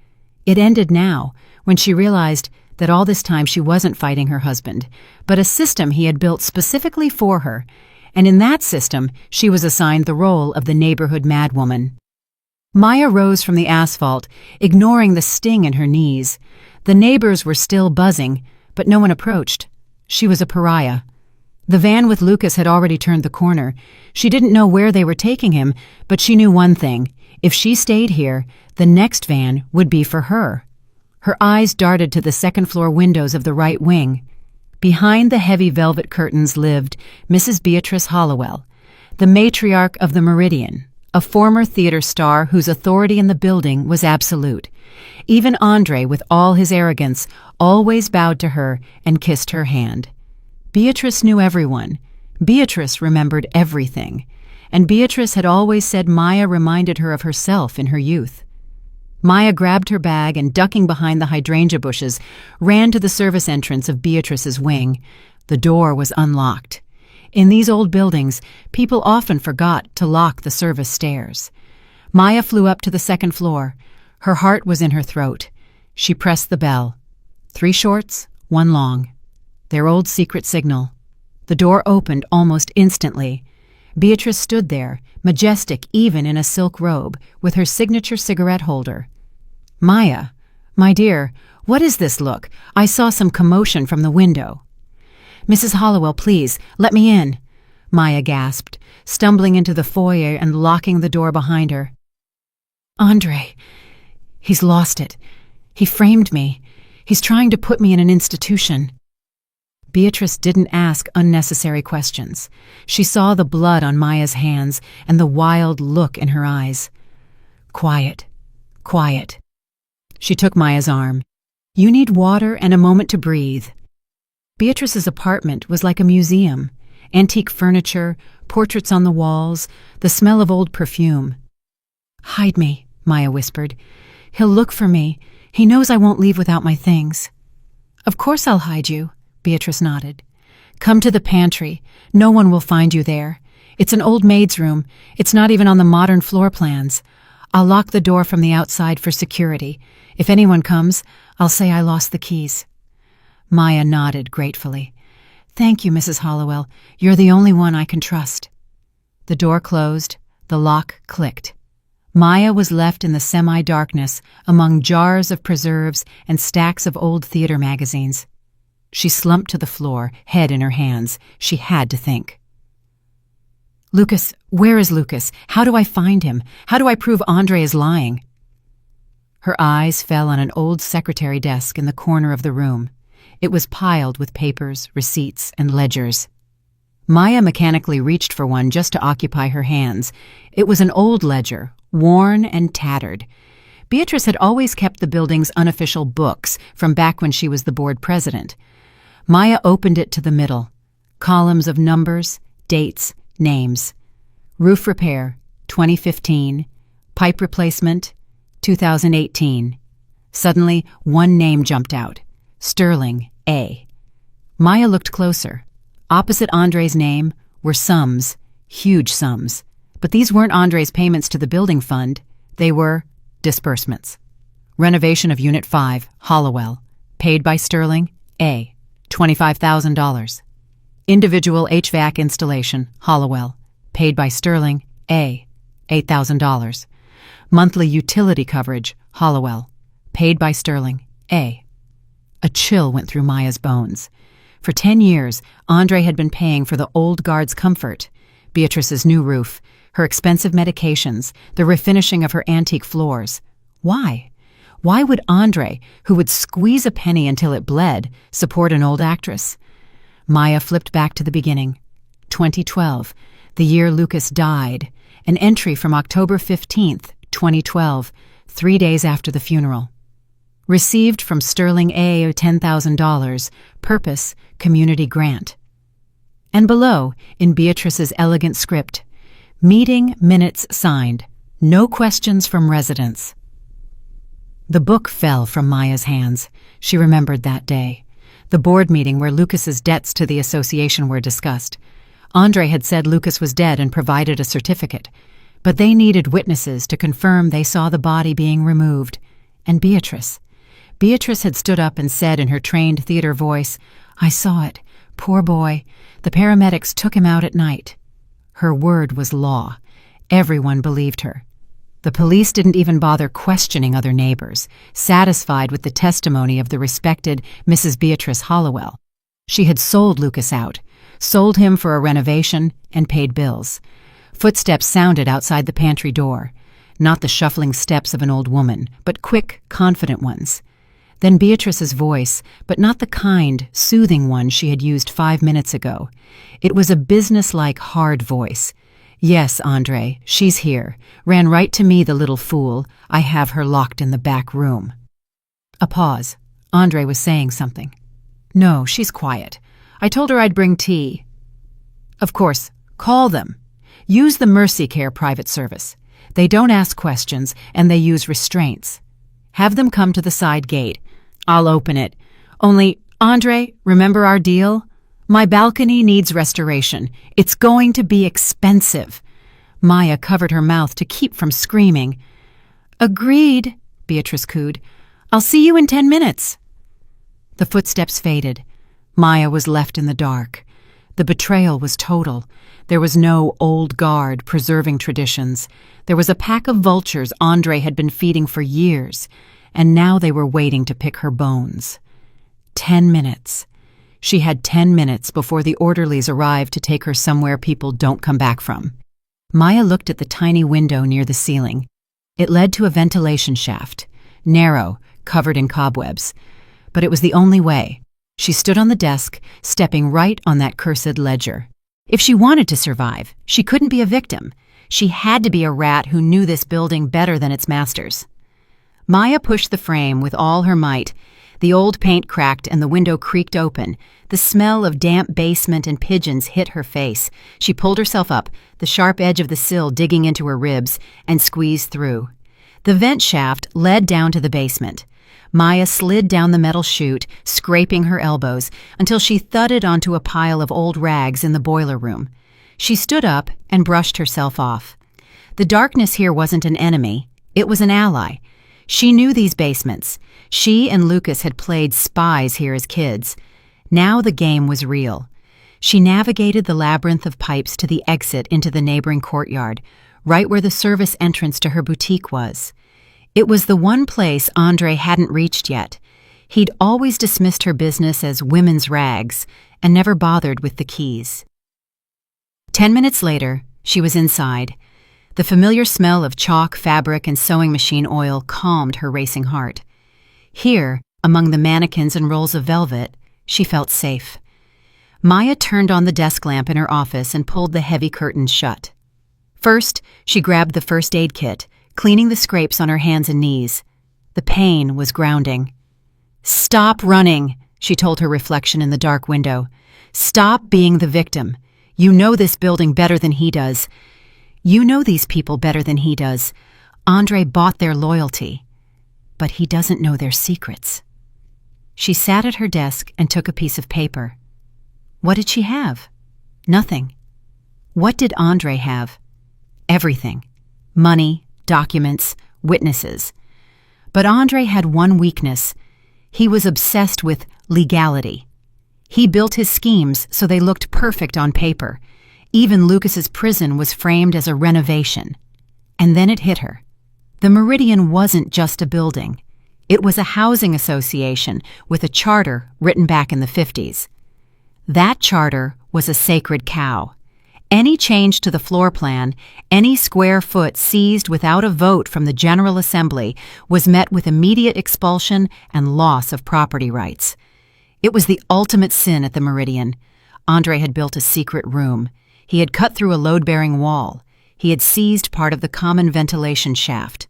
Speaker 1: It ended now, when she realized that all this time she wasn't fighting her husband, but a system he had built specifically for her, and in that system she was assigned the role of the neighborhood madwoman. Maya rose from the asphalt, ignoring the sting in her knees. The neighbors were still buzzing, but no one approached. She was a pariah. The van with Lucas had already turned the corner. She didn't know where they were taking him, but she knew one thing. If she stayed here, the next van would be for her. Her eyes darted to the second-floor windows of the right wing. Behind the heavy velvet curtains lived Mrs. Beatrice Hollowell, the matriarch of the Meridian, a former theater star whose authority in the building was absolute. Even Andre, with all his arrogance, always bowed to her and kissed her hand. Beatrice knew everyone. Beatrice remembered everything. And Beatrice had always said Maya reminded her of herself in her youth. Maya grabbed her bag and, ducking behind the hydrangea bushes, ran to the service entrance of Beatrice's wing. The door was unlocked. In these old buildings, people often forgot to lock the service stairs. Maya flew up to the second floor. Her heart was in her throat. She pressed the bell. 3 shorts, 1 long. Their old secret signal. The door opened almost instantly. Beatrice stood there, majestic even in a silk robe, with her signature cigarette holder. "Maya, my dear, what is this look? I saw some commotion from the window." "Mrs. Hollowell, please, let me in," Maya gasped, stumbling into the foyer and locking the door behind her. "Andre, he's lost it. He framed me. He's trying to put me in an institution." Beatrice didn't ask unnecessary questions. She saw the blood on Maya's hands and the wild look in her eyes. "Quiet, quiet." She took Maya's arm. "You need water and a moment to breathe." Beatrice's apartment was like a museum. Antique furniture, portraits on the walls, the smell of old perfume. "Hide me," Maya whispered. "He'll look for me. He knows I won't leave without my things." "Of course I'll hide you," Beatrice nodded. "Come to the pantry. No one will find you there. It's an old maid's room. It's not even on the modern floor plans. I'll lock the door from the outside for security. If anyone comes, I'll say I lost the keys." Maya nodded gratefully. "Thank you, Mrs. Hollowell. You're the only one I can trust." The door closed. The lock clicked. Maya was left in the semi-darkness among jars of preserves and stacks of old theater magazines. She slumped to the floor, head in her hands. She had to think. "Lucas, where is Lucas? How do I find him? How do I prove Andre is lying?" Her eyes fell on an old secretary desk in the corner of the room. It was piled with papers, receipts, and ledgers. Maya mechanically reached for one just to occupy her hands. It was an old ledger, worn and tattered. Beatrice had always kept the building's unofficial books from back when she was the board president. Maya opened it to the middle. Columns of numbers, dates, names. Roof repair, 2015. Pipe replacement, 2018. Suddenly, one name jumped out. Sterling A. Maya looked closer. Opposite Andre's name were sums, huge sums. But these weren't Andre's payments to the building fund. They were disbursements. Renovation of Unit 5, Hollowell. Paid by Sterling A. $25,000. Individual HVAC installation, Hollowell. Paid by Sterling A. $8,000. Monthly utility coverage, Hollowell. Paid by Sterling A. A chill went through Maya's bones. For 10 years, Andre had been paying for the old guard's comfort, Beatrice's new roof, her expensive medications, the refinishing of her antique floors. Why? Why would Andre, who would squeeze a penny until it bled, support an old actress? Maya flipped back to the beginning. 2012, the year Lucas died, an entry from October 15th, 2012, 3 days after the funeral. Received from Sterling A. $10,000, purpose, community grant. And below, in Beatrice's elegant script, meeting minutes signed, no questions from residents. The book fell from Maya's hands. She remembered that day. The board meeting where Lucas's debts to the association were discussed. Andre had said Lucas was dead and provided a certificate, but they needed witnesses to confirm they saw the body being removed. And Beatrice had stood up and said in her trained theater voice, "I saw it. Poor boy. The paramedics took him out at night." Her word was law. Everyone believed her. The police didn't even bother questioning other neighbors, satisfied with the testimony of the respected Mrs. Beatrice Hollowell. She had sold Lucas out, sold him for a renovation, and paid bills. Footsteps sounded outside the pantry door, not the shuffling steps of an old woman, but quick, confident ones. Then Beatrice's voice, but not the kind, soothing one she had used 5 minutes ago. It was a businesslike, hard voice. "Yes, Andre, she's here. Ran right to me, the little fool. I have her locked in the back room." A pause. Andre was saying something. "No, she's quiet. I told her I'd bring tea." "Of course, call them. Use the Mercy Care private service. They don't ask questions, and they use restraints. Have them come to the side gate. I'll open it. Only, Andre, remember our deal? My balcony needs restoration. It's going to be expensive." Maya covered her mouth to keep from screaming. "Agreed," Beatrice cooed. "I'll see you in 10 minutes." The footsteps faded. Maya was left in the dark. The betrayal was total. There was no old guard preserving traditions. There was a pack of vultures Andre had been feeding for years, and now they were waiting to pick her bones. 10 minutes. She had 10 minutes before the orderlies arrived to take her somewhere people don't come back from. Maya looked at the tiny window near the ceiling. It led to a ventilation shaft, narrow, covered in cobwebs. But it was the only way. She stood on the desk, stepping right on that cursed ledger. If she wanted to survive, she couldn't be a victim. She had to be a rat who knew this building better than its masters. Maya pushed the frame with all her might. The old paint cracked and the window creaked open. The smell of damp basement and pigeons hit her face. She pulled herself up, the sharp edge of the sill digging into her ribs, and squeezed through. The vent shaft led down to the basement. Maya slid down the metal chute, scraping her elbows, until she thudded onto a pile of old rags in the boiler room. She stood up and brushed herself off. The darkness here wasn't an enemy. It was an ally. She knew these basements. She and Lucas had played spies here as kids. Now the game was real. She navigated the labyrinth of pipes to the exit into the neighboring courtyard, right where the service entrance to her boutique was. It was the one place Andre hadn't reached yet. He'd always dismissed her business as women's rags and never bothered with the keys. 10 minutes later, she was inside. The familiar smell of chalk, fabric, and sewing machine oil calmed her racing heart. Here, among the mannequins and rolls of velvet, she felt safe. Maya turned on the desk lamp in her office and pulled the heavy curtains shut. First, she grabbed the first aid kit, cleaning the scrapes on her hands and knees. The pain was grounding. "Stop running," she told her reflection in the dark window. "Stop being the victim. You know this building better than he does. You know these people better than he does. Andre bought their loyalty, but he doesn't know their secrets." She sat at her desk and took a piece of paper. What did she have? Nothing. What did Andre have? Everything. Money, documents, witnesses. But Andre had one weakness. He was obsessed with legality. He built his schemes so they looked perfect on paper. Even Lucas's prison was framed as a renovation. And then it hit her. The Meridian wasn't just a building. It was a housing association with a charter written back in the 50s. That charter was a sacred cow. Any change to the floor plan, any square foot seized without a vote from the General Assembly was met with immediate expulsion and loss of property rights. It was the ultimate sin at the Meridian. Andre had built a secret room. He had cut through a load-bearing wall. He had seized part of the common ventilation shaft.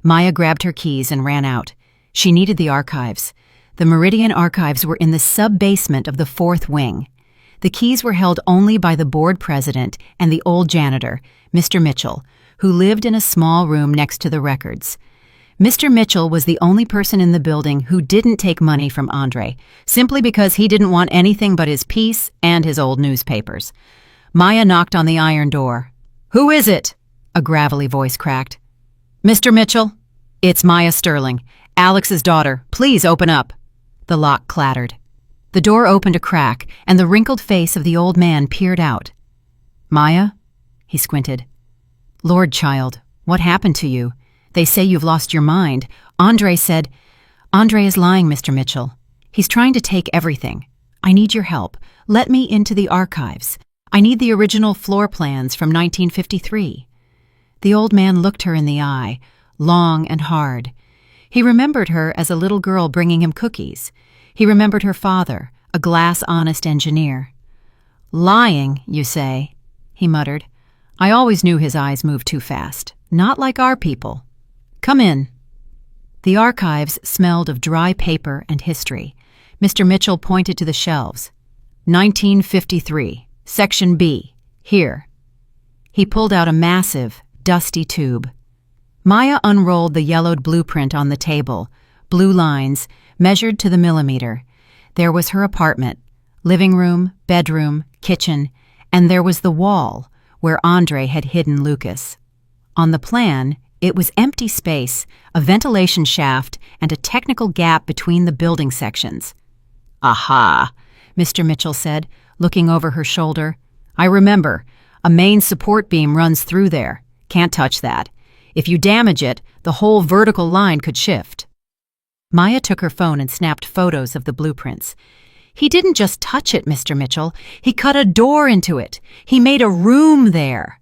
Speaker 1: Maya grabbed her keys and ran out. She needed the archives. The Meridian archives were in the sub-basement of the fourth wing. The keys were held only by the board president and the old janitor, Mr. Mitchell, who lived in a small room next to the records. Mr. Mitchell was the only person in the building who didn't take money from Andre, simply because he didn't want anything but his peace and his old newspapers. Maya knocked on the iron door. "Who is it?" a gravelly voice cracked. "Mr. Mitchell? It's Maya Sterling, Alex's daughter. Please open up." The lock clattered. The door opened a crack, and the wrinkled face of the old man peered out. "Maya?" He squinted. "Lord, child, what happened to you? They say you've lost your mind. Andre said—" "Andre is lying, Mr. Mitchell. He's trying to take everything. I need your help. Let me into the archives. I need the original floor plans from 1953. The old man looked her in the eye, long and hard. He remembered her as a little girl bringing him cookies. He remembered her father, a glass-honest engineer. "Lying, you say?" he muttered. I always knew his eyes moved too fast. Not like our people. "Come in." The archives smelled of dry paper and history. Mr. Mitchell pointed to the shelves. 1953, Section B, here. He pulled out a massive, dusty tube. Maya unrolled the yellowed blueprint on the table, blue lines, measured to the millimeter. There was her apartment, living room, bedroom, kitchen, and there was the wall where Andre had hidden Lucas. On the plan, it was empty space, a ventilation shaft, and a technical gap between the building sections. "Aha," Mr. Mitchell said, looking over her shoulder. "I remember. A main support beam runs through there. Can't touch that. If you damage it, the whole vertical line could shift." Maya took her phone and snapped photos of the blueprints. "He didn't just touch it, Mr. Mitchell. He cut a door into it. He made a room there."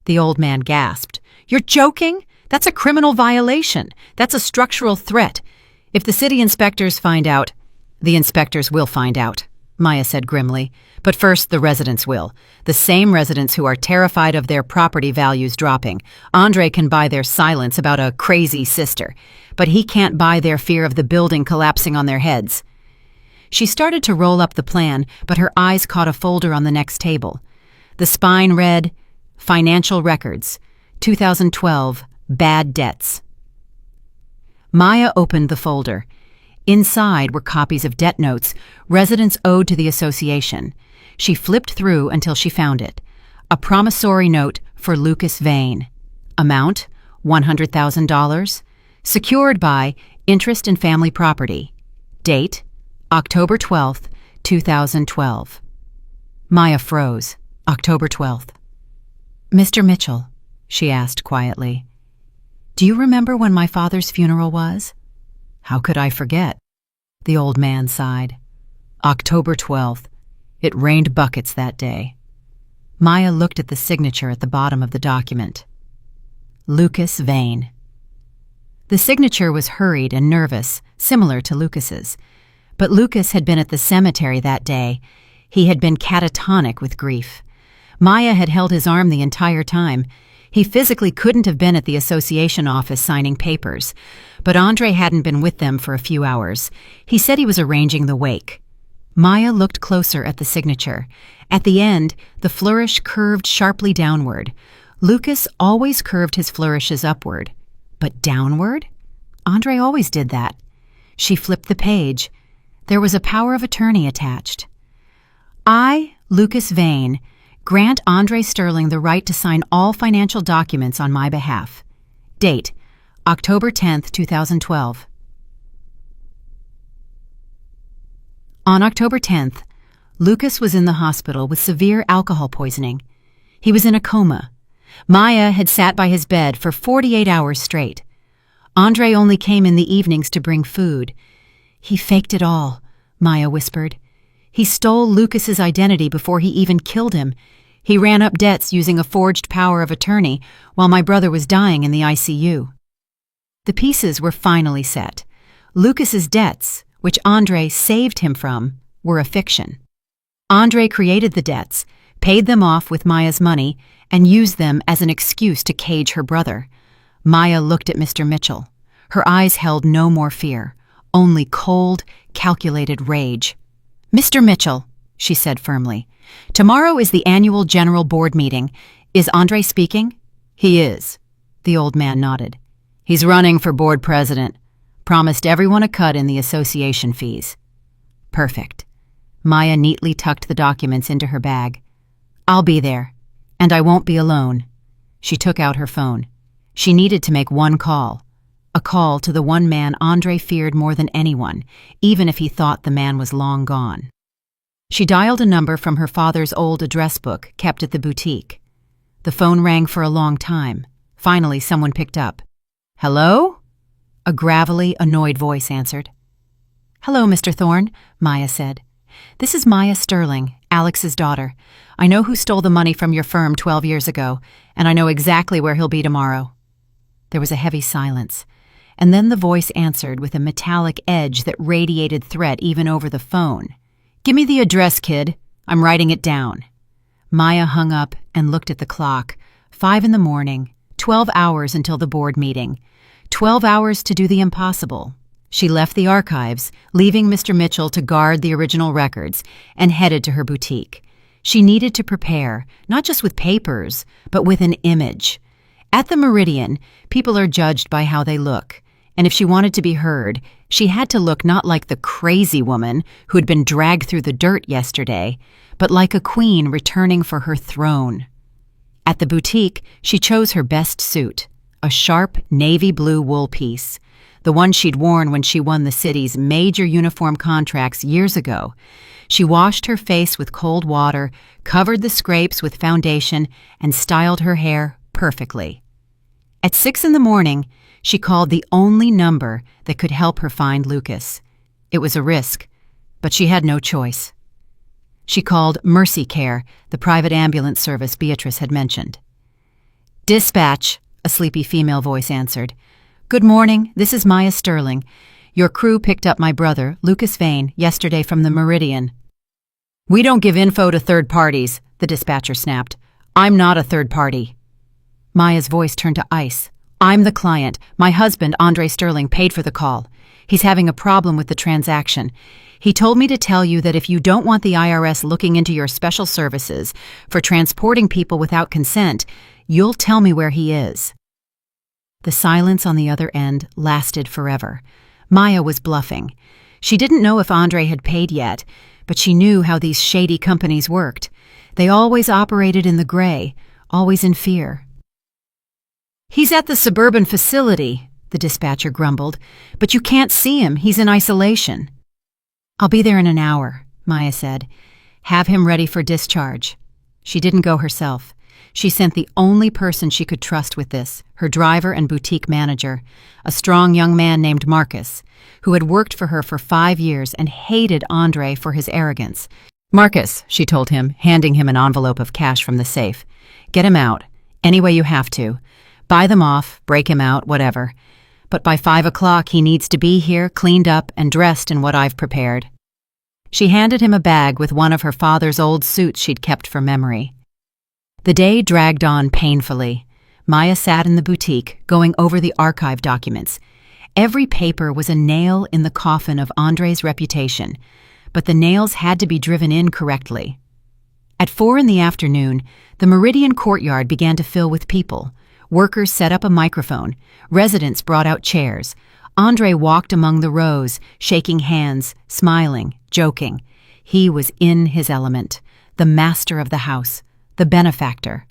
Speaker 1: The old man gasped. "You're joking? That's a criminal violation. That's a structural threat. If the city inspectors find out—" "The inspectors will find out," Maya said grimly. "But first, the residents will. The same residents who are terrified of their property values dropping. Andre can buy their silence about a crazy sister, but he can't buy their fear of the building collapsing on their heads." She started to roll up the plan, but her eyes caught a folder on the next table. The spine read, "Financial Records, 2012, Bad Debts." Maya opened the folder. Inside were copies of debt notes residents owed to the association. She flipped through until she found it. A promissory note for Lucas Vane. Amount, $100,000. Secured by Interest in Family Property. Date, October 12th, 2012. Maya froze. October 12th. "Mr. Mitchell," she asked quietly, "do you remember when my father's funeral was?" "How could I forget?" The old man sighed. "October 12th. It rained buckets that day." Maya looked at the signature at the bottom of the document. Lucas Vane. The signature was hurried and nervous, similar to Lucas's. But Lucas had been at the cemetery that day. He had been catatonic with grief. Maya had held his arm the entire time. He physically couldn't have been at the association office signing papers, but Andre hadn't been with them for a few hours. He said he was arranging the wake. Maya looked closer at the signature. At the end, the flourish curved sharply downward. Lucas always curved his flourishes upward. But downward? Andre always did that. She flipped the page. There was a power of attorney attached. "I, Lucas Vane, grant Andre Sterling the right to sign all financial documents on my behalf. Date, October 10th, 2012. On October 10th, Lucas was in the hospital with severe alcohol poisoning. He was in a coma. Maya had sat by his bed for 48 hours straight. Andre only came in the evenings to bring food. "He faked it all," Maya whispered. "He stole Lucas's identity before he even killed him. He ran up debts using a forged power of attorney while my brother was dying in the ICU." The pieces were finally set. Lucas's debts, which Andre saved him from, were a fiction. Andre created the debts, paid them off with Maya's money, and used them as an excuse to cage her brother. Maya looked at Mr. Mitchell. Her eyes held no more fear, only cold, calculated rage. "Mr. Mitchell," she said firmly, "tomorrow is the annual general board meeting. Is Andre speaking?" "He is." The old man nodded. "He's running for board president. Promised everyone a cut in the association fees." "Perfect." Maya neatly tucked the documents into her bag. "I'll be there. And I won't be alone." She took out her phone. She needed to make one call. A call to the one man Andre feared more than anyone, even if he thought the man was long gone. She dialed a number from her father's old address book kept at the boutique. The phone rang for a long time. Finally, someone picked up. "Hello?" A gravelly, annoyed voice answered. "Hello, Mr. Thorne," Maya said. "This is Maya Sterling, Alex's daughter. I know who stole the money from your firm 12 years ago, and I know exactly where he'll be tomorrow." There was a heavy silence, and then the voice answered with a metallic edge that radiated threat even over the phone. "Give me the address, kid. I'm writing it down." Maya hung up and looked at the clock. 5 in the morning, 12 hours until the board meeting. 12 hours to do the impossible. She left the archives, leaving Mr. Mitchell to guard the original records, and headed to her boutique. She needed to prepare, not just with papers, but with an image. At the Meridian, people are judged by how they look, and if she wanted to be heard, she had to look not like the crazy woman who had been dragged through the dirt yesterday, but like a queen returning for her throne. At the boutique, she chose her best suit, a sharp navy blue wool piece, the one she'd worn when she won the city's major uniform contracts years ago. She washed her face with cold water, covered the scrapes with foundation, and styled her hair perfectly. At 6 a.m, she called the only number that could help her find Lucas. It was a risk, but she had no choice. She called Mercy Care, the private ambulance service Beatrice had mentioned. "Dispatch," a sleepy female voice answered. "Good morning, this is Maya Sterling. Your crew picked up my brother, Lucas Vane, yesterday from the Meridian." "We don't give info to third parties," the dispatcher snapped. "I'm not a third party." Maya's voice turned to ice. "I'm the client. My husband, Andre Sterling, paid for the call. He's having a problem with the transaction. He told me to tell you that if you don't want the IRS looking into your special services for transporting people without consent, you'll tell me where he is." The silence on the other end lasted forever. Maya was bluffing. She didn't know if Andre had paid yet, but she knew how these shady companies worked. They always operated in the gray, always in fear. "He's at the suburban facility," the dispatcher grumbled, "but you can't see him. He's in isolation." "I'll be there in an hour," Maya said. "Have him ready for discharge." She didn't go herself. She sent the only person she could trust with this, her driver and boutique manager, a strong young man named Marcus, who had worked for her for 5 years and hated Andre for his arrogance. "Marcus," she told him, handing him an envelope of cash from the safe. "Get him out, any way you have to. Buy them off, break him out, whatever. But by 5 o'clock he needs to be here, cleaned up and dressed in what I've prepared." She handed him a bag with one of her father's old suits she'd kept for memory. The day dragged on painfully. Maya sat in the boutique, going over the archive documents. Every paper was a nail in the coffin of Andre's reputation, but the nails had to be driven in correctly. At 4 p.m, the Meridian courtyard began to fill with people. Workers set up a microphone. Residents brought out chairs. Andre walked among the rows, shaking hands, smiling, joking. He was in his element, the master of the house, the benefactor.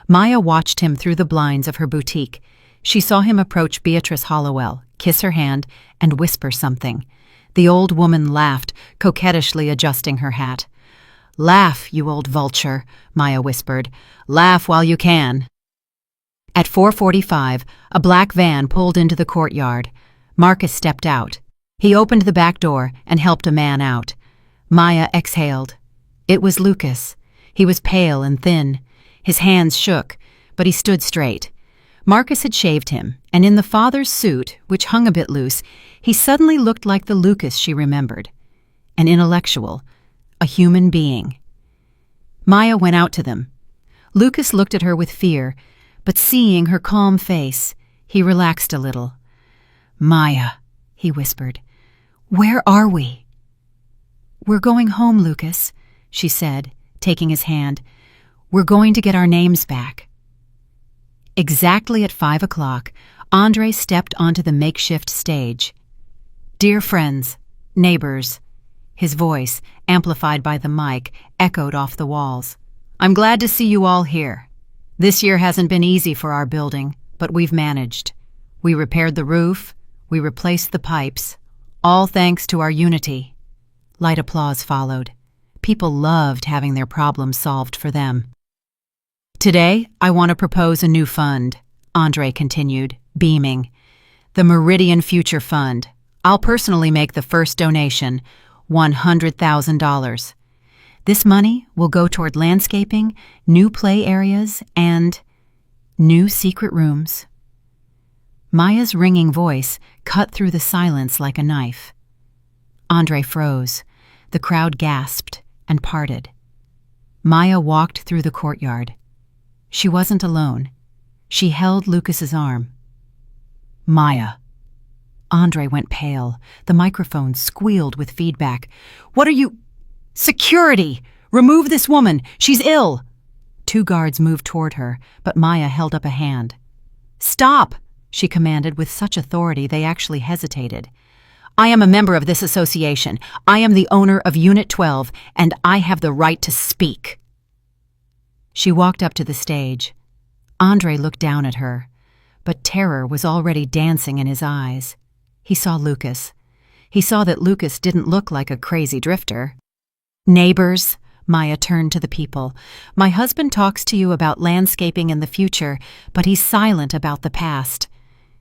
Speaker 1: Maya watched him through the blinds of her boutique. She saw him approach Beatrice Hollowell, kiss her hand, and whisper something. The old woman laughed, coquettishly adjusting her hat. "Laugh, you old vulture," Maya whispered. "Laugh while you can." At 4:45, a black van pulled into the courtyard. Marcus stepped out. He opened the back door and helped a man out. Maya exhaled. It was Lucas. He was pale and thin. His hands shook, but he stood straight. Marcus had shaved him, and in the father's suit, which hung a bit loose, he suddenly looked like the Lucas she remembered. An intellectual, a human being. Maya went out to them. Lucas looked at her with fear, but seeing her calm face, he relaxed a little. "Maya," he whispered, "where are we?" "We're going home, Lucas," she said, taking his hand. "We're going to get our names back." Exactly at 5 o'clock, Andre stepped onto the makeshift stage. "Dear friends, neighbors," his voice, amplified by the mic, echoed off the walls. "I'm glad to see you all here. This year hasn't been easy for our building, but we've managed. We repaired the roof, we replaced the pipes, all thanks to our unity." Light applause followed. People loved having their problems solved for them. "Today, I want to propose a new fund," Andre continued, beaming. "The Meridian Future Fund. I'll personally make the first donation, $100,000. This money will go toward landscaping, new play areas, and new secret rooms." Maya's ringing voice cut through the silence like a knife. Andre froze. The crowd gasped and parted. Maya walked through the courtyard. She wasn't alone. She held Lucas's arm. "Maya." Andre went pale. The microphone squealed with feedback. "What are you— Security! Remove this woman! She's ill!" 2 guards moved toward her, but Maya held up a hand. "Stop," she commanded with such authority they actually hesitated. "I am a member of this association. I am the owner of Unit 12, and I have the right to speak." She walked up to the stage. Andre looked down at her, but terror was already dancing in his eyes. He saw Lucas. He saw that Lucas didn't look like a crazy drifter. "Neighbors," Maya turned to the people, "my husband talks to you about landscaping in the future, but he's silent about the past."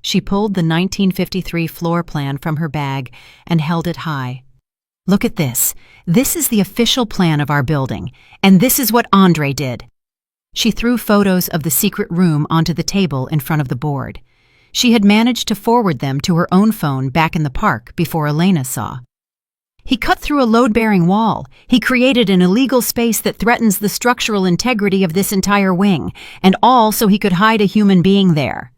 Speaker 1: She pulled the 1953 floor plan from her bag and held it high. "Look at this. This is the official plan of our building, and this is what Andre did." She threw photos of the secret room onto the table in front of the board. She had managed to forward them to her own phone back in the park before Elena saw. "He cut through a load-bearing wall. He created an illegal space that threatens the structural integrity of this entire wing, and all so he could hide a human being there."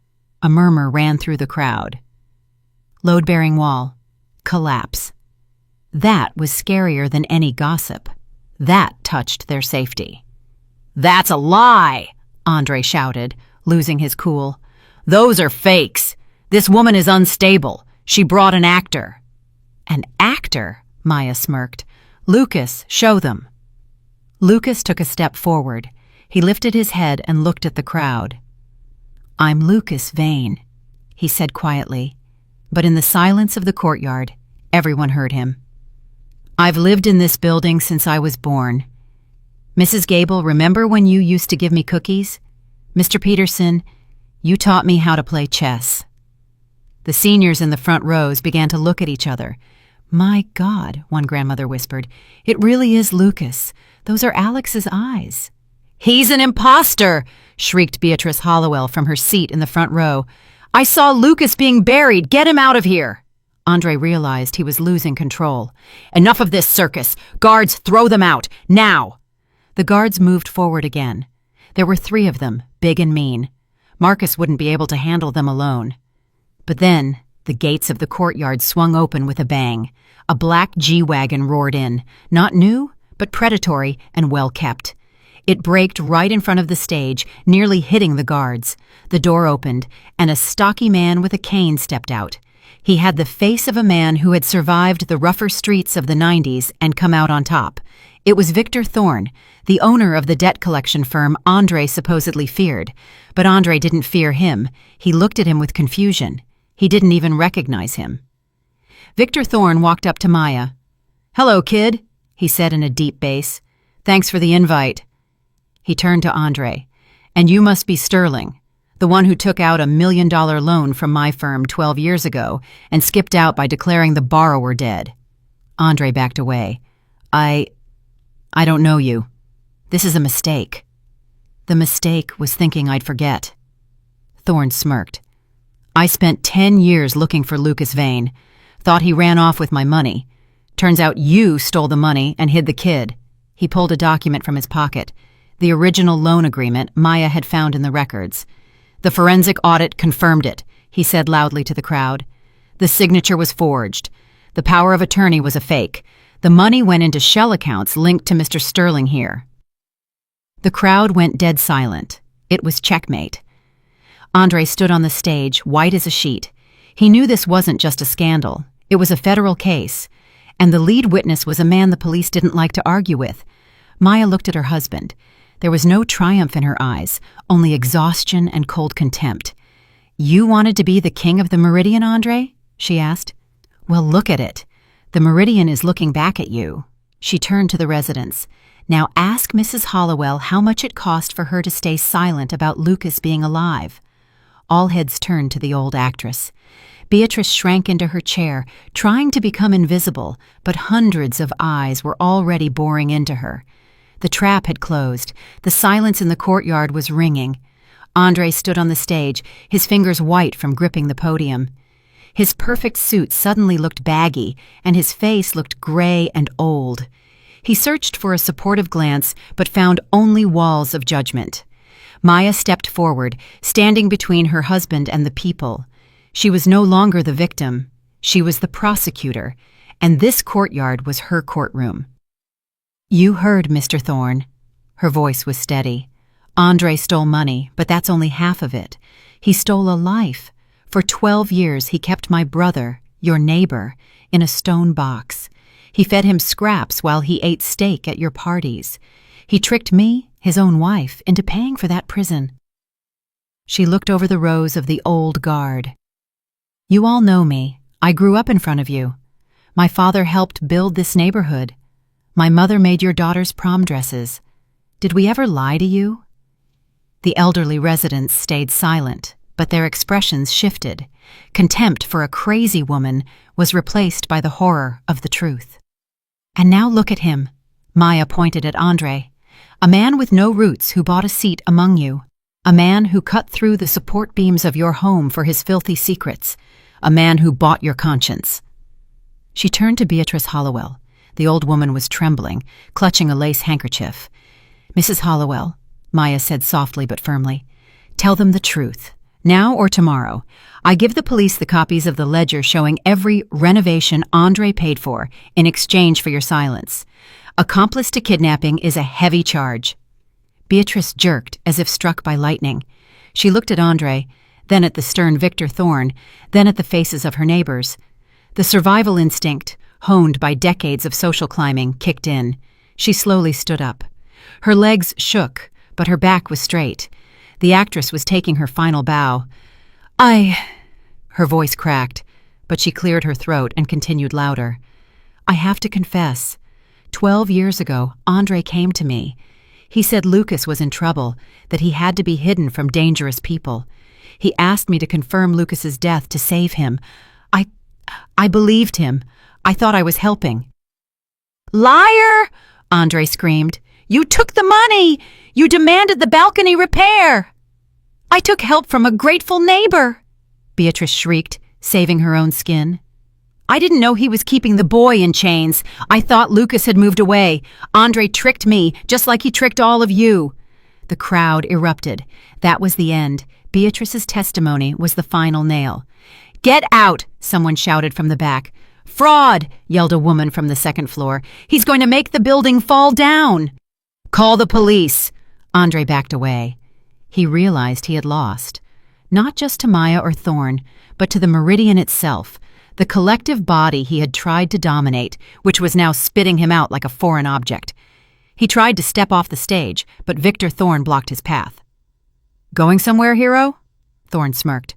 Speaker 1: A murmur ran through the crowd. Load-bearing wall. Collapse. That was scarier than any gossip. That touched their safety. "That's a lie!" Andre shouted, losing his cool. "Those are fakes. This woman is unstable. She brought an actor." "An actor?" Maya smirked. "Lucas, show them." Lucas took a step forward. He lifted his head and looked at the crowd. "I'm Lucas Vane," he said quietly, but in the silence of the courtyard, everyone heard him. "I've lived in this building since I was born. Mrs. Gable, remember when you used to give me cookies? Mr. Peterson, you taught me how to play chess." The seniors in the front rows began to look at each other. "My God," one grandmother whispered, "it really is Lucas. Those are Alex's eyes." "He's an imposter!" shrieked Beatrice Hollowell from her seat in the front row. "I saw Lucas being buried. Get him out of here!" Andre realized he was losing control. "Enough of this circus! Guards, throw them out! Now!" The guards moved forward again. There were 3 of them, big and mean. Marcus wouldn't be able to handle them alone. But then, the gates of the courtyard swung open with a bang. A black G-Wagon roared in, not new, but predatory and well-kept. It braked right in front of the stage, nearly hitting the guards. The door opened, and a stocky man with a cane stepped out. He had the face of a man who had survived the rougher streets of the 90s and come out on top. It was Victor Thorne, the owner of the debt collection firm Andre supposedly feared. But Andre didn't fear him. He looked at him with confusion. He didn't even recognize him. Victor Thorne walked up to Maya. "Hello, kid," he said in a deep bass. "Thanks for the invite." He turned to Andre. "And you must be Sterling, the one who took out $1 million loan from my firm 12 years ago and skipped out by declaring the borrower dead." Andre backed away. I don't know you. This is a mistake." "The mistake was thinking I'd forget." Thorne smirked. "I spent 10 years looking for Lucas Vane. Thought he ran off with my money. Turns out you stole the money and hid the kid." He pulled a document from his pocket, the original loan agreement Maya had found in the records. "The forensic audit confirmed it," he said loudly to the crowd. "The signature was forged. The power of attorney was a fake. The money went into shell accounts linked to Mr. Sterling here." The crowd went dead silent. It was checkmate. Andre stood on the stage, white as a sheet. He knew this wasn't just a scandal. It was a federal case. And the lead witness was a man the police didn't like to argue with. Maya looked at her husband. There was no triumph in her eyes, only exhaustion and cold contempt. "You wanted to be the king of the Meridian, Andre?" she asked. "Well, look at it. The Meridian is looking back at you." She turned to the residents. "Now ask Mrs. Hollowell how much it cost for her to stay silent about Lucas being alive." All heads turned to the old actress. Beatrice shrank into her chair, trying to become invisible, but hundreds of eyes were already boring into her. The trap had closed. The silence in the courtyard was ringing. Andre stood on the stage, his fingers white from gripping the podium. His perfect suit suddenly looked baggy, and his face looked gray and old. He searched for a supportive glance, but found only walls of judgment. Maya stepped forward, standing between her husband and the people. She was no longer the victim. She was the prosecutor, and this courtyard was her courtroom. "You heard, Mr. Thorne." Her voice was steady. Andre stole money, but that's only half of it. He stole a life. For 12 years, he kept my brother, your neighbor, in a stone box. He fed him scraps while he ate steak at your parties. He tricked me, his own wife, into paying for that prison. She looked over the rows of the old guard. You all know me. I grew up in front of you. My father helped build this neighborhood. My mother made your daughter's prom dresses. Did we ever lie to you? The elderly residents stayed silent, but their expressions shifted. Contempt for a crazy woman was replaced by the horror of the truth. And now look at him. Maya pointed at Andre. A man with no roots who bought a seat among you. A man who cut through the support beams of your home for his filthy secrets. A man who bought your conscience. She turned to Beatrice Hollowell. The old woman was trembling, clutching a lace handkerchief. Mrs. Hollowell, Maya said softly but firmly, tell them the truth. Now or tomorrow. I give the police the copies of the ledger showing every renovation Andre paid for in exchange for your silence. Accomplice to kidnapping is a heavy charge. Beatrice jerked as if struck by lightning. She looked at Andre, then at the stern Victor Thorne, then at the faces of her neighbors. The survival instinct, honed by decades of social climbing, kicked in. She slowly stood up. Her legs shook, but her back was straight. The actress was taking her final bow. Her voice cracked, but she cleared her throat and continued louder. I have to confess. 12 years ago, Andre came to me. He said Lucas was in trouble, that he had to be hidden from dangerous people. He asked me to confirm Lucas's death to save him. I believed him. I thought I was helping. Liar! Andre screamed. You took the money! You demanded the balcony repair! I took help from a grateful neighbor! Beatrice shrieked, saving her own skin. I didn't know he was keeping the boy in chains. I thought Lucas had moved away. Andre tricked me, just like he tricked all of you. The crowd erupted. That was the end. Beatrice's testimony was the final nail. Get out! Someone shouted from the back. Fraud! Yelled a woman from the second floor. He's going to make the building fall down! Call the police! Andre backed away. He realized he had lost. Not just to Maya or Thorne, but to the Meridian itself, the collective body he had tried to dominate, which was now spitting him out like a foreign object. He tried to step off the stage, but Victor Thorne blocked his path. Going somewhere, hero? Thorne smirked.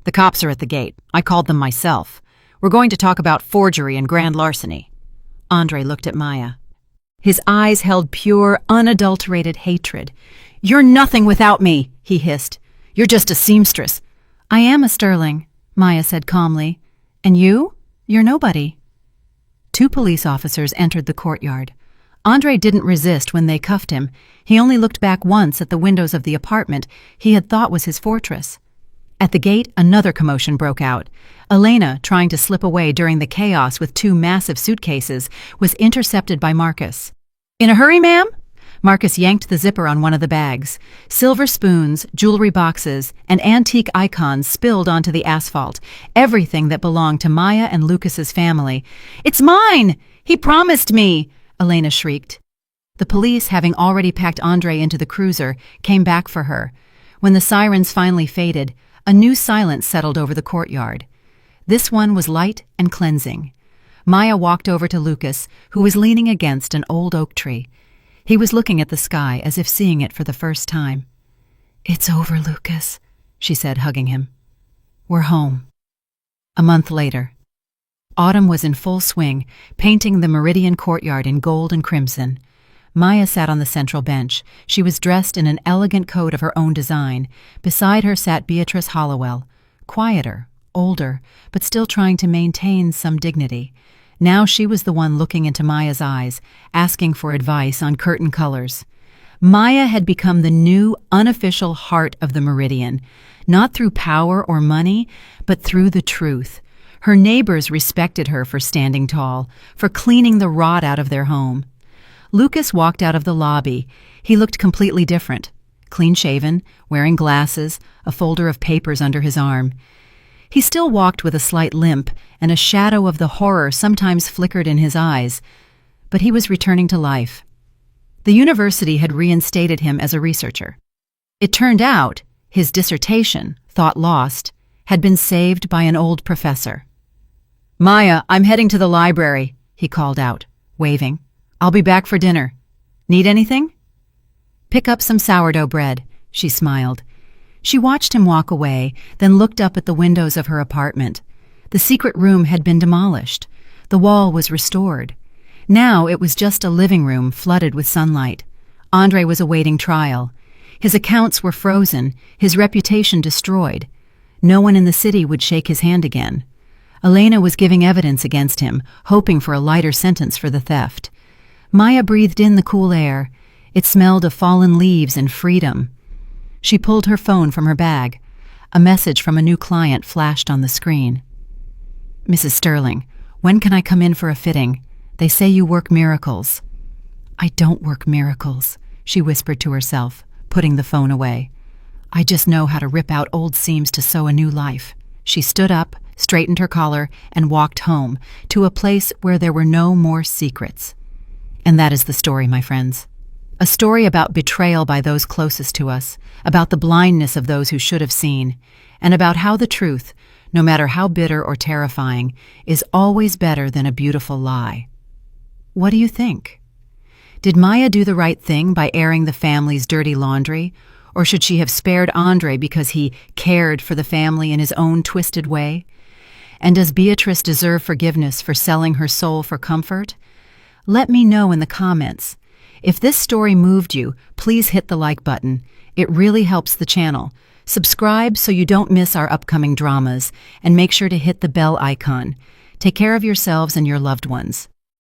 Speaker 1: The cops are at the gate. I called them myself. We're going to talk about forgery and grand larceny. Andre looked at Maya. His eyes held pure, unadulterated hatred. You're nothing without me, he hissed. You're just a seamstress. I am a Sterling, Maya said calmly. And you? You're nobody. 2 police officers entered the courtyard. Andre didn't resist when they cuffed him. He only looked back once at the windows of the apartment he had thought was his fortress. At the gate, another commotion broke out. Elena, trying to slip away during the chaos with 2 massive suitcases, was intercepted by Marcus. In a hurry, ma'am? Marcus yanked the zipper on one of the bags. Silver spoons, jewelry boxes, and antique icons spilled onto the asphalt, everything that belonged to Maya and Lucas's family. It's mine! He promised me! Elena shrieked. The police, having already packed Andre into the cruiser, came back for her. When the sirens finally faded, a new silence settled over the courtyard. This one was light and cleansing. Maya walked over to Lucas, who was leaning against an old oak tree. He was looking at the sky as if seeing it for the first time. It's over, Lucas, she said, hugging him. We're home. A month later. Autumn was in full swing, painting the Meridian courtyard in gold and crimson. Maya sat on the central bench. She was dressed in an elegant coat of her own design. Beside her sat Beatrice Hollowell, quieter, older, but still trying to maintain some dignity. Now she was the one looking into Maya's eyes, asking for advice on curtain colors. Maya had become the new, unofficial heart of the Meridian, not through power or money, but through the truth. Her neighbors respected her for standing tall, for cleaning the rot out of their home. Lucas walked out of the lobby. He looked completely different. Clean-shaven, wearing glasses, a folder of papers under his arm. He still walked with a slight limp, and a shadow of the horror sometimes flickered in his eyes. But he was returning to life. The university had reinstated him as a researcher. It turned out his dissertation, thought lost, had been saved by an old professor. "Maya, I'm heading to the library," he called out, waving. "I'll be back for dinner. Need anything?" "Pick up some sourdough bread," she smiled. She watched him walk away, then looked up at the windows of her apartment. The secret room had been demolished. The wall was restored. Now it was just a living room flooded with sunlight. Andre was awaiting trial. His accounts were frozen, his reputation destroyed. No one in the city would shake his hand again. Elena was giving evidence against him, hoping for a lighter sentence for the theft. Maya breathed in the cool air. It smelled of fallen leaves and freedom. She pulled her phone from her bag. A message from a new client flashed on the screen. "Mrs. Sterling, when can I come in for a fitting? They say you work miracles." "I don't work miracles," she whispered to herself, putting the phone away. "I just know how to rip out old seams to sew a new life." She stood up, straightened her collar, and walked home, to a place where there were no more secrets. And that is the story, my friends. A story about betrayal by those closest to us, about the blindness of those who should have seen, and about how the truth, no matter how bitter or terrifying, is always better than a beautiful lie. What do you think? Did Maya do the right thing by airing the family's dirty laundry, or should she have spared Andre because he cared for the family in his own twisted way? And does Beatrice deserve forgiveness for selling her soul for comfort? Let me know in the comments. If this story moved you, please hit the like button. It really helps the channel. Subscribe so you don't miss our upcoming dramas, and make sure to hit the bell icon. Take care of yourselves and your loved ones.